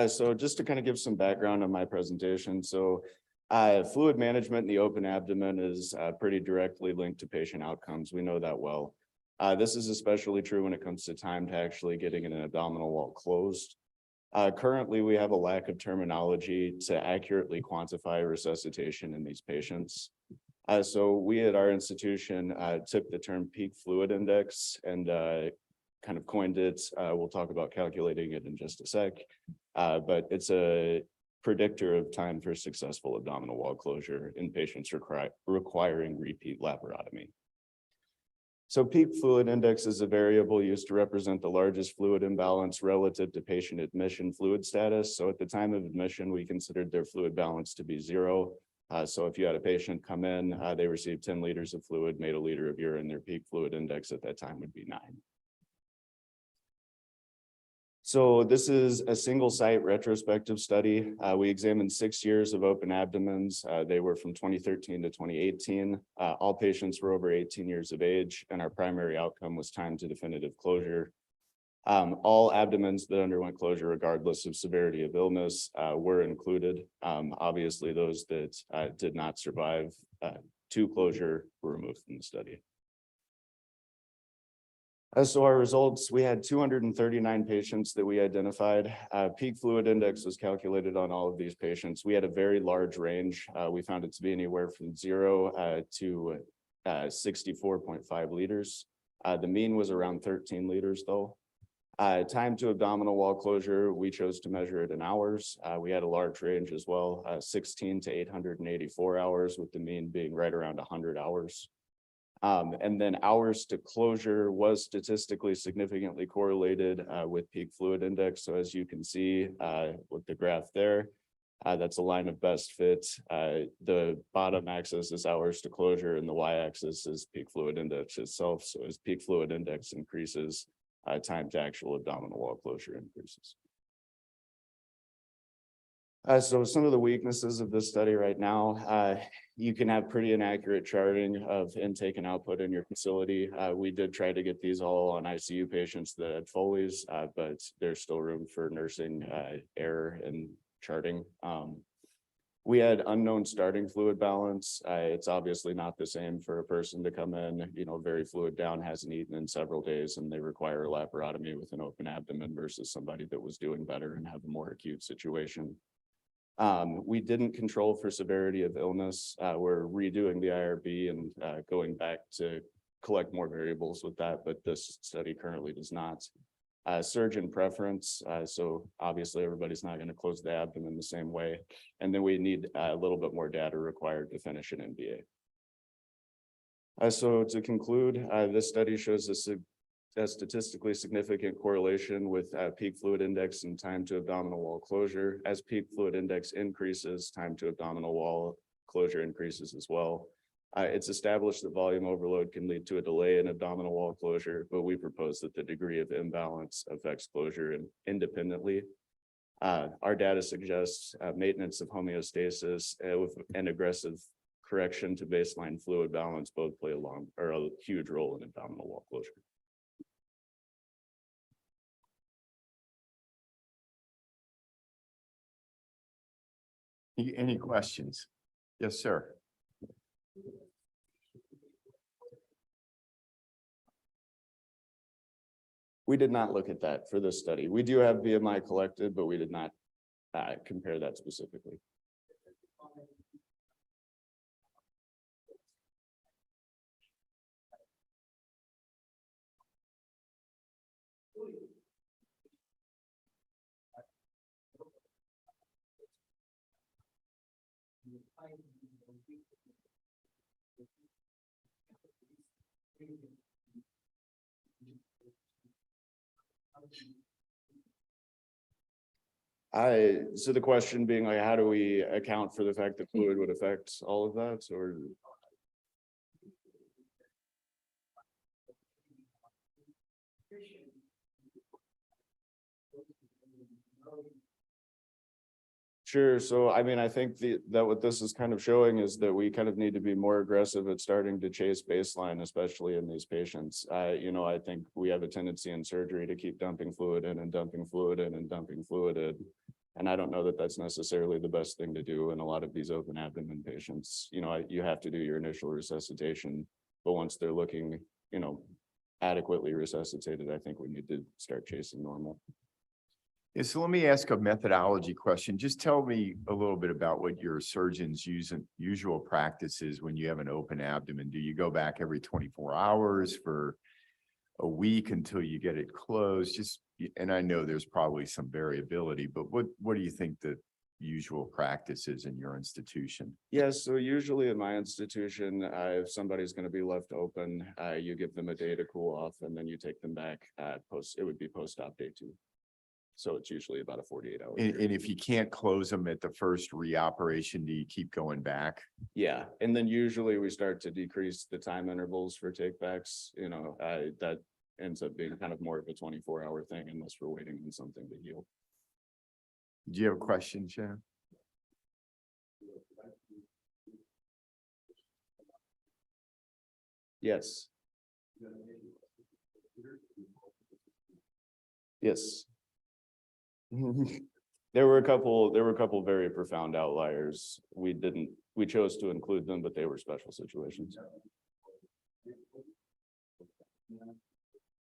[SPEAKER 5] So just to kind of give some background on my presentation. So fluid management in the open abdomen is pretty directly linked to patient outcomes. We know that well. This is especially true when it comes to time to actually getting an abdominal wall closed. Currently, we have a lack of terminology to accurately quantify resuscitation in these patients. So we at our institution took the term peak fluid index and kind of coined it. We'll talk about calculating it in just a sec, but it's a predictor of time for successful abdominal wall closure in patients requiring repeat laparotomy. So peak fluid index is a variable used to represent the largest fluid imbalance relative to patient admission fluid status. So at the time of admission, we considered their fluid balance to be 0. So if you had a patient come in, they received 10 liters of fluid, made a liter of urine, their peak fluid index at that time would be 9. So this is a single site retrospective study. We examined 6 years of open abdomens. They were from 2013 to 2018. All patients were over 18 years of age, and our primary outcome was time to definitive closure. All abdomens that underwent closure, regardless of severity of illness, were included. Obviously, those that did not survive to closure were removed from the study. So our results, we had 239 patients that we identified. Peak fluid index was calculated on all of these patients. We had a very large range. We found it to be anywhere from 0 to 64.5 liters. The mean was around 13 liters though. Time to abdominal wall closure, we chose to measure it in hours. We had a large range as well, 16 to 884 hours, with the mean being right around 100 hours. And then hours to closure was statistically significantly correlated with peak fluid index. So as you can see with the graph there, that's a line of best fit. The bottom axis is hours to closure and the y-axis is peak fluid index itself. So as peak fluid index increases, time to actual abdominal wall closure increases. So some of the weaknesses of this study right now, you can have pretty inaccurate charting of intake and output in your facility. We did try to get these all on ICU patients that had Foley's, but there's still room for nursing error and charting. We had unknown starting fluid balance. It's obviously not the same for a person to come in, very fluid down, hasn't eaten in several days, and they require a laparotomy with an open abdomen versus somebody that was doing better and have a more acute situation. We didn't control for severity of illness. We're redoing the IRB and going back to collect more variables with that, but this study currently does not. Surgeon preference. So obviously everybody's not going to close the abdomen the same way. And then we need a little bit more data required to finish an MBA. So to conclude, this study shows a statistically significant correlation with peak fluid index and time to abdominal wall closure. As peak fluid index increases, time to abdominal wall closure increases as well. It's established that volume overload can lead to a delay in abdominal wall closure, but we propose that the degree of imbalance affects closure independently. Our data suggests maintenance of homeostasis with an aggressive correction to baseline fluid balance both play a huge role in abdominal wall closure.
[SPEAKER 1] Any questions? Yes, sir.
[SPEAKER 5] We did not look at that for this study. We do have BMI collected, but we did not compare that specifically. So the question being like, how do we account for the fact that fluid would affect all of that, or? Sure. So I mean, I think that what this is kind of showing is that we kind of need to be more aggressive at starting to chase baseline, especially in these patients. I think we have a tendency in surgery to keep dumping fluid in and dumping fluid in and dumping fluid in. And I don't know that that's necessarily the best thing to do in a lot of these open abdomen patients. You have to do your initial resuscitation, but once they're looking, adequately resuscitated, I think we need to start chasing normal.
[SPEAKER 1] Yeah, so let me ask a methodology question. Just tell me a little bit about what your surgeons usual practices when you have an open abdomen. Do you go back every 24 hours for a week until you get it closed? And I know there's probably some variability, but what do you think the usual practice is in your institution?
[SPEAKER 5] Yes, so usually in my institution, if somebody's going to be left open, you give them a day to cool off, and then you take them back it would be post-op day 2. So it's usually about a 48-hour.
[SPEAKER 1] And if you can't close them at the first reoperation, do you keep going back?
[SPEAKER 5] Yeah, and then usually we start to decrease the time intervals for takebacks. That ends up being kind of more of a 24-hour thing unless we're waiting on something to heal.
[SPEAKER 1] Do you have a question, Shannon?
[SPEAKER 5] Yes. Yes. There were a couple very profound outliers. We chose to include them, but they were special situations.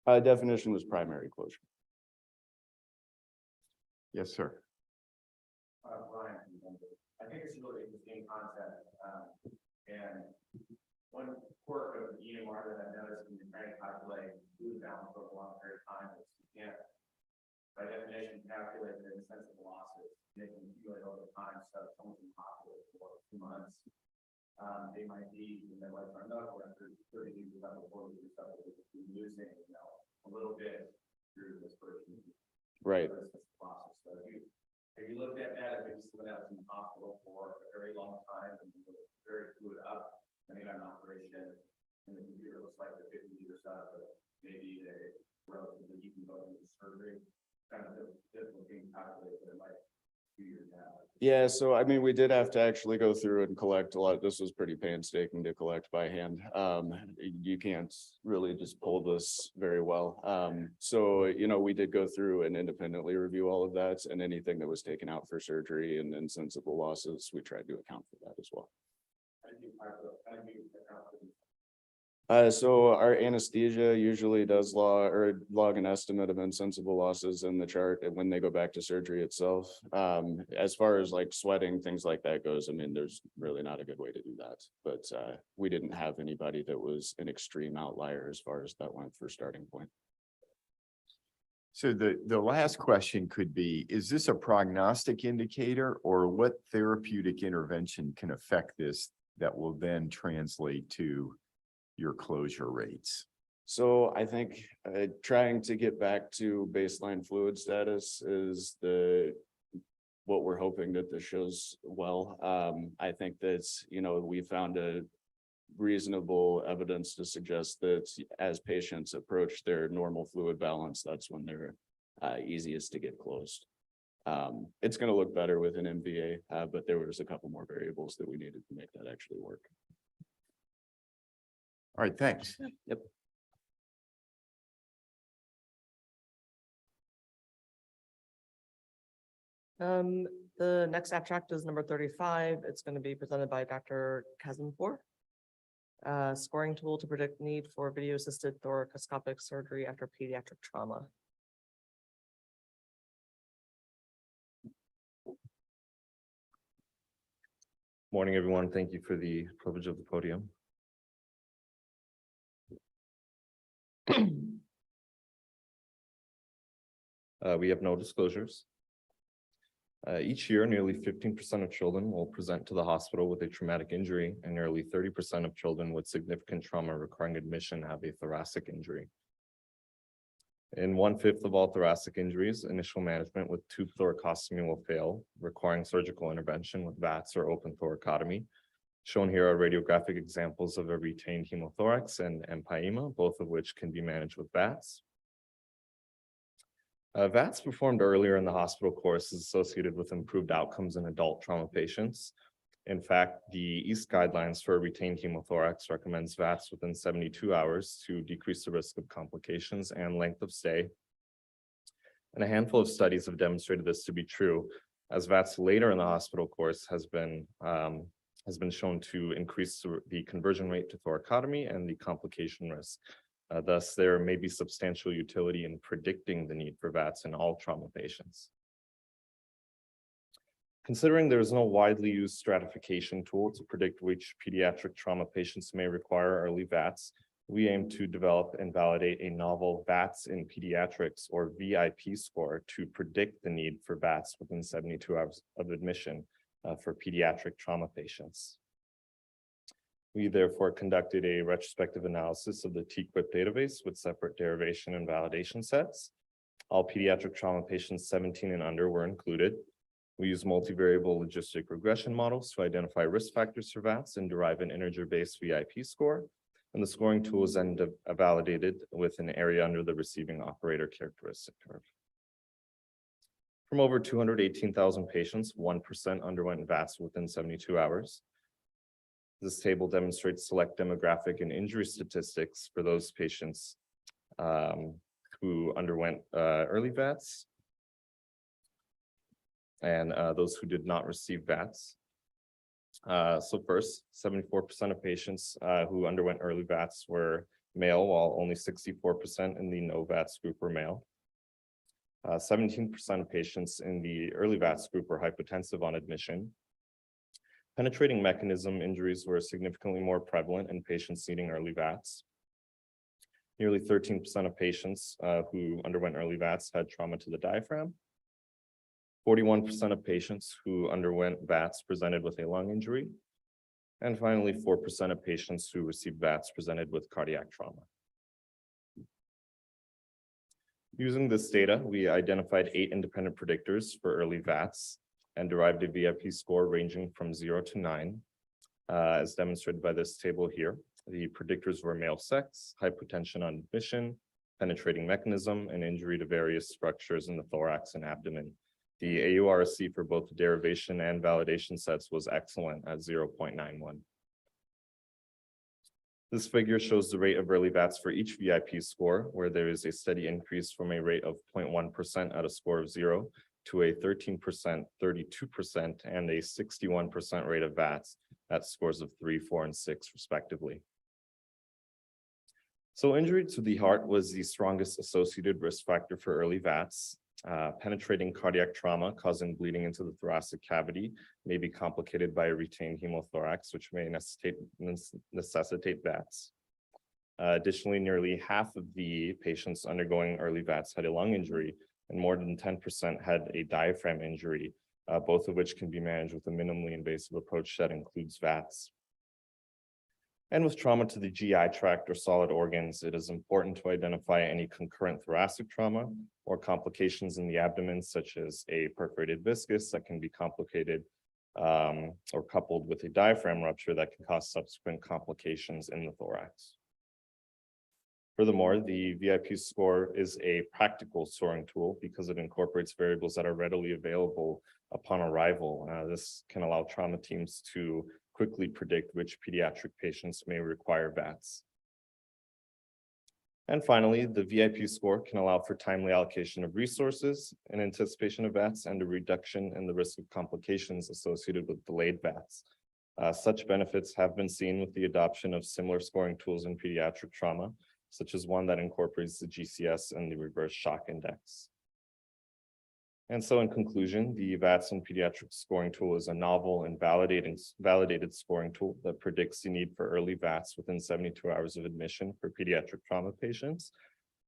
[SPEAKER 5] Definition was primary closure.
[SPEAKER 1] Yes, sir.
[SPEAKER 11] Brian, I think it's a really interesting concept. And one quirk of the EMR that I've noticed when you're trying to calculate fluid balance over a long period of time is you can't, by definition, calculate the sensitive losses. They can accumulate over time. So if someone's in hospital for 2 months, they might be in their lifetime medical record 30 years without 40 years without losing, a little bit through this person.
[SPEAKER 5] Right.
[SPEAKER 11] So if you looked at that, if it's someone that was in the hospital for a very long time and very fluid up, and they got an operation, and the computer looks like they're 50 years up, but maybe they relatively even go into surgery, kind of difficult being calculated, but it might
[SPEAKER 1] Yeah, so I mean, we did have to actually go through and collect a lot. This was pretty painstaking to collect by hand. You can't really just pull this very well. So, you know, we did go through and independently review all of that, and anything that was taken out for surgery and insensible losses, we tried to account for that as well. So our anesthesia usually does log an estimate of insensible losses in the chart and when they go back to surgery itself. As far as like sweating, things like that goes, I mean, there's really not a good way to do that. But we didn't have anybody that was an extreme outlier as far as that went for starting point. So the last question could be, is this a prognostic indicator, or what therapeutic intervention can affect this that will then translate to your closure rates? So I think trying to get back to baseline fluid status is what we're hoping that this shows well. I think that's, you know, we found a reasonable evidence to suggest that as patients approach their normal fluid balance, that's when they're easiest to get closed. It's going to look better with an MVA, but there was a couple more variables that we needed to make that actually work. All right, thanks.
[SPEAKER 5] Yep.
[SPEAKER 3] The next abstract is number 35. It's going to be presented by Dr. Kazimpour. Scoring tool to predict need for video-assisted thoracoscopic surgery after pediatric trauma.
[SPEAKER 12] Morning, everyone. Thank you for the privilege of the podium. We have no disclosures. Each year, nearly 15% of children will present to the hospital with a traumatic injury, and nearly 30% of children with significant trauma requiring admission have a thoracic injury. In 1/5 of all thoracic injuries, initial management with tube thoracostomy will fail, requiring surgical intervention with VATS or open thoracotomy. Shown here are radiographic examples of a retained hemothorax and empyema, both of which can be managed with VATS. VATS performed earlier in the hospital course is associated with improved outcomes in adult trauma patients. In fact, the EAST guidelines for a retained hemothorax recommends VATS within 72 hours to decrease the risk of complications and length of stay. And a handful of studies have demonstrated this to be true, as VATS later in the hospital course has been shown to increase the conversion rate to thoracotomy and the complication risk. Thus, there may be substantial utility in predicting the need for VATS in all trauma patients. Considering there is no widely used stratification tool to predict which pediatric trauma patients may require early VATS, we aim to develop and validate a novel VATS in pediatrics, or VIP score, to predict the need for VATS within 72 hours of admission for pediatric trauma patients. We therefore conducted a retrospective analysis of the TQIP database with separate derivation and validation sets. All pediatric trauma patients 17 and under were included. We use multivariable logistic regression models to identify risk factors for VATS and derive an integer-based VIP score. And the scoring tool is then validated with an area under the receiving operator characteristic curve. From over 218,000 patients, 1% underwent VATS within 72 hours. This table demonstrates select demographic and injury statistics for those patients who underwent early VATS and those who did not receive VATS. So first, 74% of patients who underwent early VATS were male, while only 64% in the no VATS group were male. 17% of patients in the early VATS group were hypotensive on admission. Penetrating mechanism injuries were significantly more prevalent in patients needing early VATS. Nearly 13% of patients who underwent early VATS had trauma to the diaphragm. 41% of patients who underwent VATS presented with a lung injury. And finally, 4% of patients who received VATS presented with cardiac trauma. Using this data, we identified 8 independent predictors for early VATS and derived a VIP score ranging from 0 to 9, as demonstrated by this table here. The predictors were male sex, hypotension on admission, penetrating mechanism, and injury to various structures in the thorax and abdomen. The AURC for both the derivation and validation sets was excellent at 0.91. This figure shows the rate of early VATS for each VIP score, where there is a steady increase from a rate of 0.1% at a score of 0 to a 13%, 32%, and a 61% rate of VATS at scores of 3, 4, and 6, respectively. So injury to the heart was the strongest associated risk factor for early VATS. Penetrating cardiac trauma causing bleeding into the thoracic cavity may be complicated by a retained hemothorax, which may necessitate VATS. Additionally, nearly half of the patients undergoing early VATS had a lung injury, and more than 10% had a diaphragm injury, both of which can be managed with a minimally invasive approach that includes VATS. And with trauma to the GI tract or solid organs, it is important to identify any concurrent thoracic trauma or complications in the abdomen, such as a perforated viscus that can be complicated or coupled with a diaphragm rupture that can cause subsequent complications in the thorax. Furthermore, the VIP score is a practical scoring tool because it incorporates variables that are readily available upon arrival. This can allow trauma teams to quickly predict which pediatric patients may require VATS. And finally, the VIP score can allow for timely allocation of resources in anticipation of VATS and a reduction in the risk of complications associated with delayed VATS. Such benefits have been seen with the adoption of similar scoring tools in pediatric trauma, such as one that incorporates the GCS and the reverse shock index. And so in conclusion, the VATS and pediatric scoring tool is a novel and validated scoring tool that predicts the need for early VATS within 72 hours of admission for pediatric trauma patients.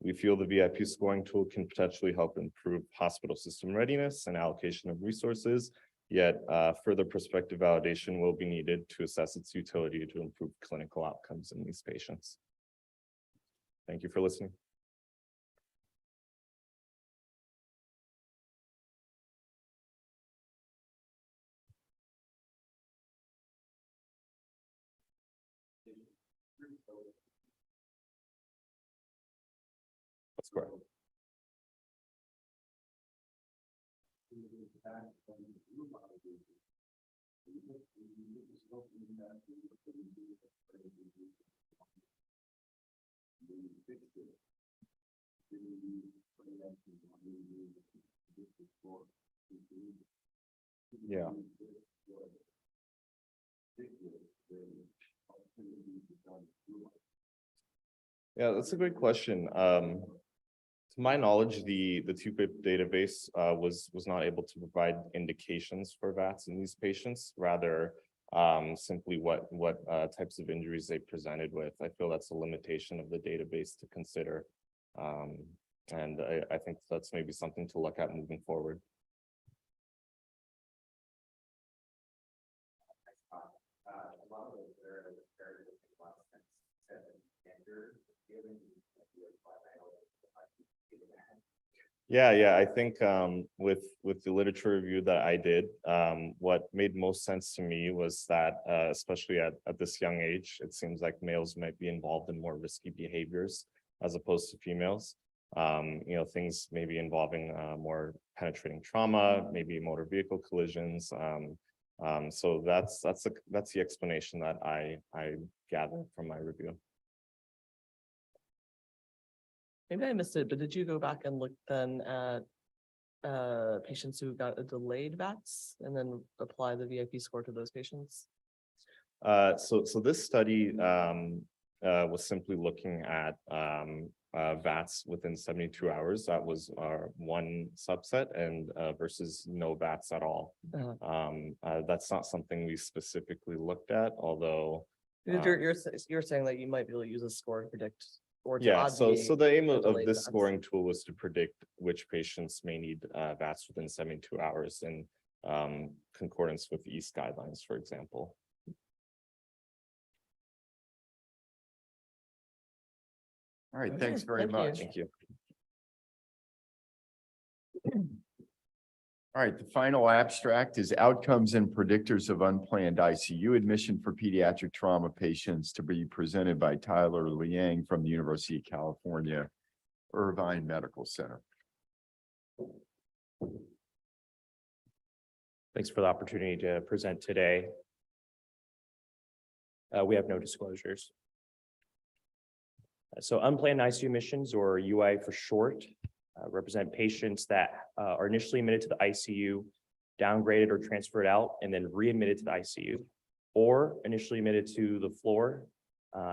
[SPEAKER 12] We feel the VIP scoring tool can potentially help improve hospital system readiness and allocation of resources, yet further prospective validation will be needed to assess its utility to improve clinical outcomes in these patients. Thank you for listening. That's correct. Yeah. Yeah, that's a great question. To my knowledge, the TUPIP database was not able to provide indications for VATS in these patients, rather simply what types of injuries they presented with. I feel that's a limitation of the database to consider. And I think that's maybe something to look at moving forward. Yeah, I think with the literature review that I did, what made most sense to me was that, especially at this young age, it seems like males might be involved in more risky behaviors as opposed to females. Things maybe involving more penetrating trauma, maybe motor vehicle collisions. So that's the explanation that I gather from my review.
[SPEAKER 3] Maybe I missed it, but did you go back and look then at patients who got a delayed VATS and then apply the VIP score to those patients?
[SPEAKER 12] So this study was simply looking at VATS within 72 hours. That was one subset, and versus no VATS at all. That's not something we specifically looked at, although
[SPEAKER 3] you're saying that you might be able to use a score to predict.
[SPEAKER 12] Yeah, so the aim of this scoring tool was to predict which patients may need VATS within 72 hours in concordance with East guidelines, for example.
[SPEAKER 1] All right, thanks very much.
[SPEAKER 12] Thank you.
[SPEAKER 1] All right, the final abstract is outcomes and predictors of unplanned ICU admission for pediatric trauma patients, to be presented by Tyler Liang from the University of California, Irvine Medical Center.
[SPEAKER 11] Thanks for the opportunity to present today. We have no disclosures. So unplanned ICU admissions, or UI for short, represent patients that are initially admitted to the ICU, downgraded or transferred out, and then readmitted to the ICU, or initially admitted to the floor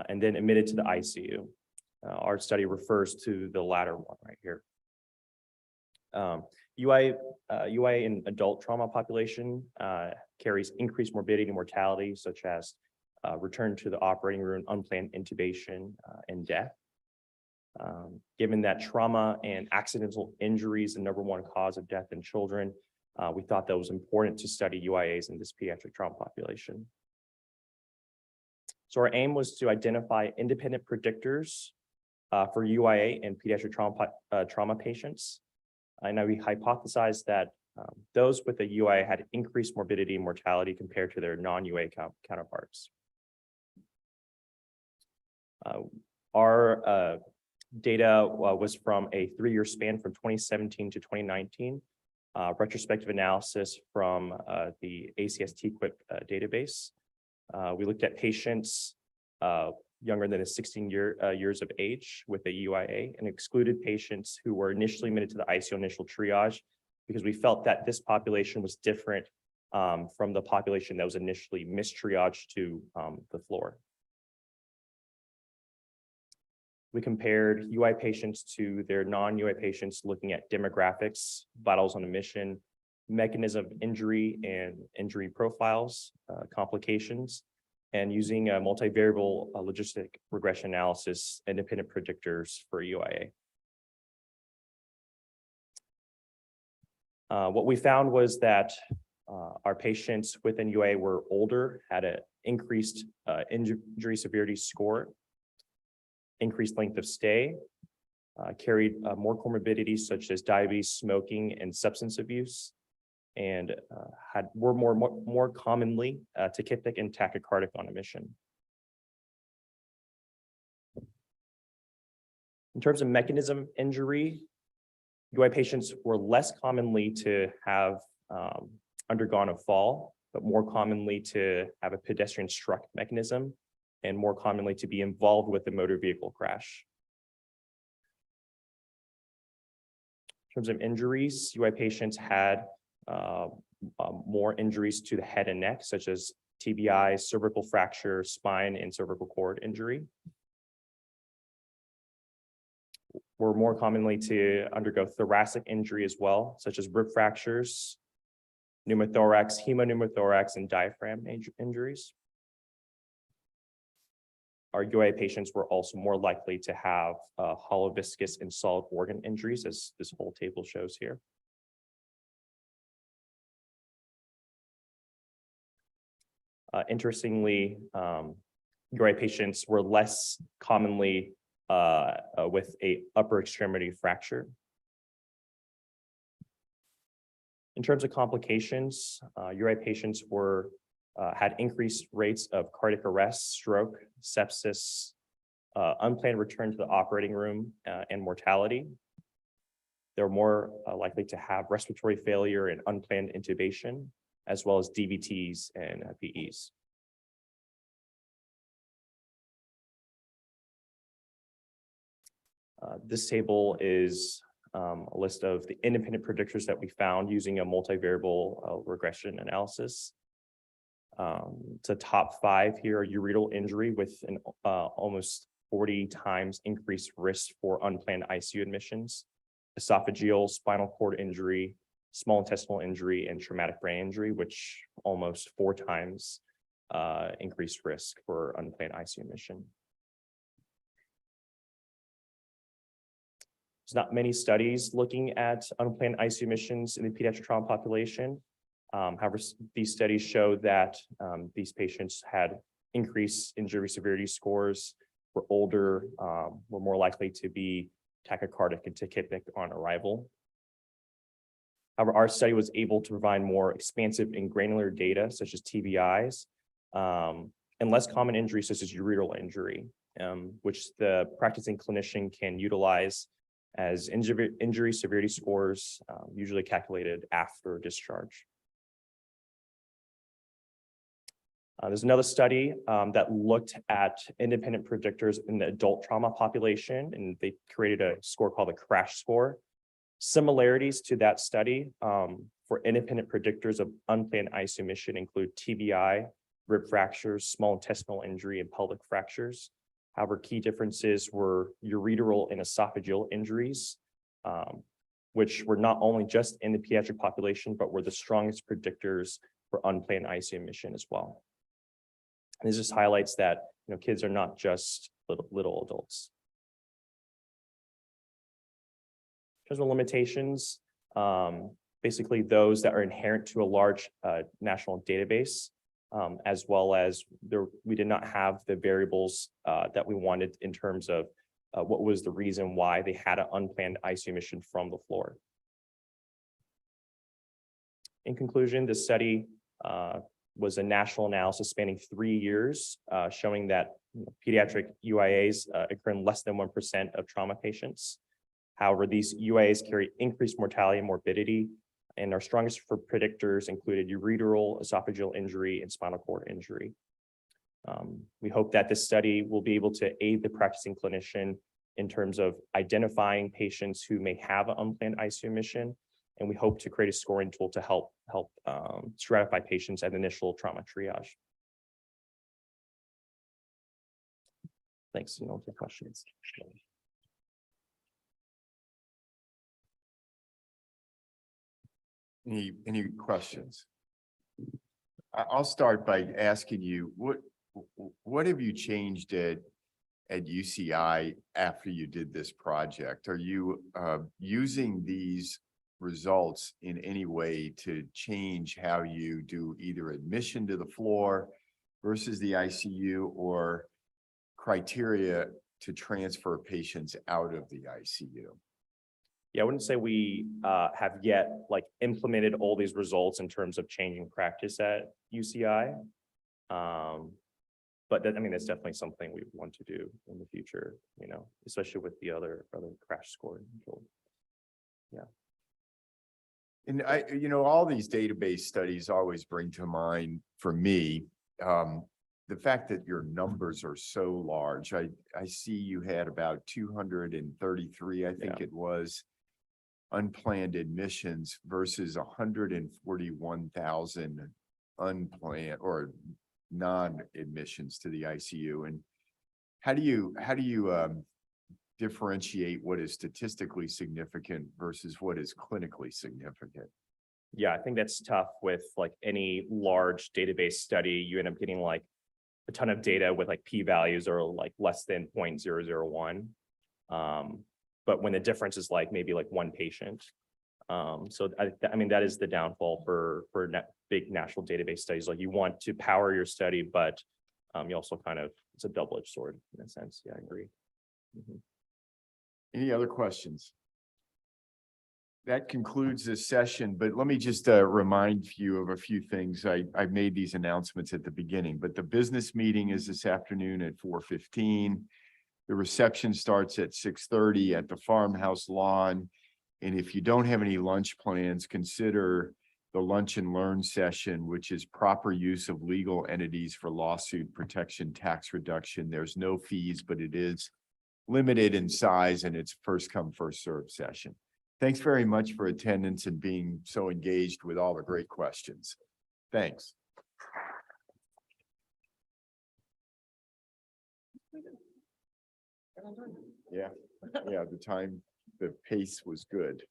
[SPEAKER 11] and then admitted to the ICU. Our study refers to the latter one right here. UI in adult trauma population carries increased morbidity and mortality, such as return to the operating room, unplanned intubation, and death. Given that trauma and accidental injury is the #1 cause of death in children, we thought that it was important to study UIAs in this pediatric trauma population. So our aim was to identify independent predictors for UIA in pediatric trauma patients. And we hypothesized that those with a UIA had increased morbidity and mortality compared to their non-UIA counterparts. Our data was from a 3-year span from 2017 to 2019, retrospective analysis from the ACS-TQIP database. We looked at patients younger than 16 years of age with a UIA and excluded patients who were initially admitted to the ICU initial triage because we felt that this population was different from the population that was initially mistriaged to the floor. We compared UI patients to their non-UI patients, looking at demographics, vitals on admission, mechanism of injury and injury profiles, complications, and using a multivariable logistic regression analysis, independent predictors for UIA. What we found was that our patients within UIA were older, had an increased injury severity score, increased length of stay, carried more comorbidities such as diabetes, smoking, and substance abuse, and were more commonly tachypneic and tachycardic on admission. In terms of mechanism of injury, UI patients were less commonly to have undergone a fall, but more commonly to have a pedestrian struck mechanism, and more commonly to be involved with a motor vehicle crash. In terms of injuries, UI patients had more injuries to the head and neck, such as TBI, cervical fracture, spine, and cervical cord injury. Were more commonly to undergo thoracic injury as well, such as rib fractures, pneumothorax, hemopneumothorax, and diaphragm injuries. Our UIA patients were also more likely to have hollow viscous and solid organ injuries, as this whole table shows here. Interestingly, UIA patients were less commonly with a upper extremity fracture. In terms of complications, UIA patients had increased rates of cardiac arrest, stroke, sepsis, unplanned return to the operating room, and mortality. They're more likely to have respiratory failure and unplanned intubation, as well as DVTs and PEs. This table is a list of the independent predictors that we found using a multivariable regression analysis. The top 5 here are ureteral injury with an almost 40 times increased risk for unplanned ICU admissions, esophageal, spinal cord injury, small intestinal injury, and traumatic brain injury, which almost 4 times increased risk for unplanned ICU admission. There's not many studies looking at unplanned ICU admissions in the pediatric trauma population. However, these studies show that these patients had increased injury severity scores, were older, were more likely to be tachycardic and tachypneic on arrival. However, our study was able to provide more expansive and granular data, such as TBIs, and less common injuries, such as ureteral injury, which the practicing clinician can utilize as injury severity scores, usually calculated after discharge.
[SPEAKER 13] There's another study that looked at independent predictors in the adult trauma population, and they created a score called the CRASH score. Similarities to that study for independent predictors of unplanned ICU admission include TBI, rib fractures, small intestinal injury, and pelvic fractures. However, key differences were ureteral and esophageal injuries, which were not only just in the pediatric population, but were the strongest predictors for unplanned ICU admission as well. And this just highlights that, kids are not just little adults. In terms of limitations, basically those that are inherent to a large national database, as well as we did not have the variables that we wanted in terms of what was the reason why they had an unplanned ICU admission from the floor. In conclusion, this study was a national analysis spanning 3 years, showing that pediatric UIAs occur in less than 1% of trauma patients. However, these UIAs carry increased mortality and morbidity, and our strongest for predictors included ureteral, esophageal injury, and spinal cord injury. We hope that this study will be able to aid the practicing clinician in terms of identifying patients who may have an unplanned ICU admission, and we hope to create a scoring tool to help stratify patients at initial trauma triage. Thanks. For questions.
[SPEAKER 1] Any questions? I'll start by asking you, what have you changed at UCI after you did this project? Are you using these results in any way to change how you do either admission to the floor versus the ICU, or criteria to transfer patients out of the ICU?
[SPEAKER 13] Yeah, I wouldn't say we have yet implemented all these results in terms of changing practice at UCI. But that's definitely something we want to do in the future, especially with the other crash scoring tool. Yeah.
[SPEAKER 1] And all these database studies always bring to mind for me, the fact that your numbers are so large. I see you had about 233, I think it was, unplanned admissions versus 141,000 unplanned or non-admissions to the ICU. And how do you differentiate what is statistically significant versus what is clinically significant?
[SPEAKER 13] Yeah, I think that's tough with any large database study. You end up getting a ton of data with p-values or less than 0.001. But when the difference is maybe one patient. So that is the downfall for big national database studies. You want to power your study, but you also it's a double-edged sword in a sense. Yeah, I agree. Mm-hmm.
[SPEAKER 1] Any other questions? That concludes this session, but let me just remind you of a few things. I made these announcements at the beginning, but the business meeting is this afternoon at 4:15. The reception starts at 6:30 at the farmhouse lawn. And if you don't have any lunch plans, consider the lunch and learn session, which is proper use of legal entities for lawsuit protection, tax reduction. There's no fees, but it is limited in size, and it's first come, first served session. Thanks very much for attendance and being so engaged with all the great questions. Thanks. Yeah, the pace was good.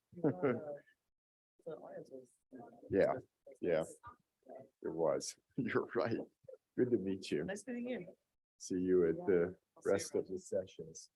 [SPEAKER 1] Yeah, it was. You're right. Good to meet you.
[SPEAKER 3] Nice meeting you.
[SPEAKER 1] See you at the rest of the sessions.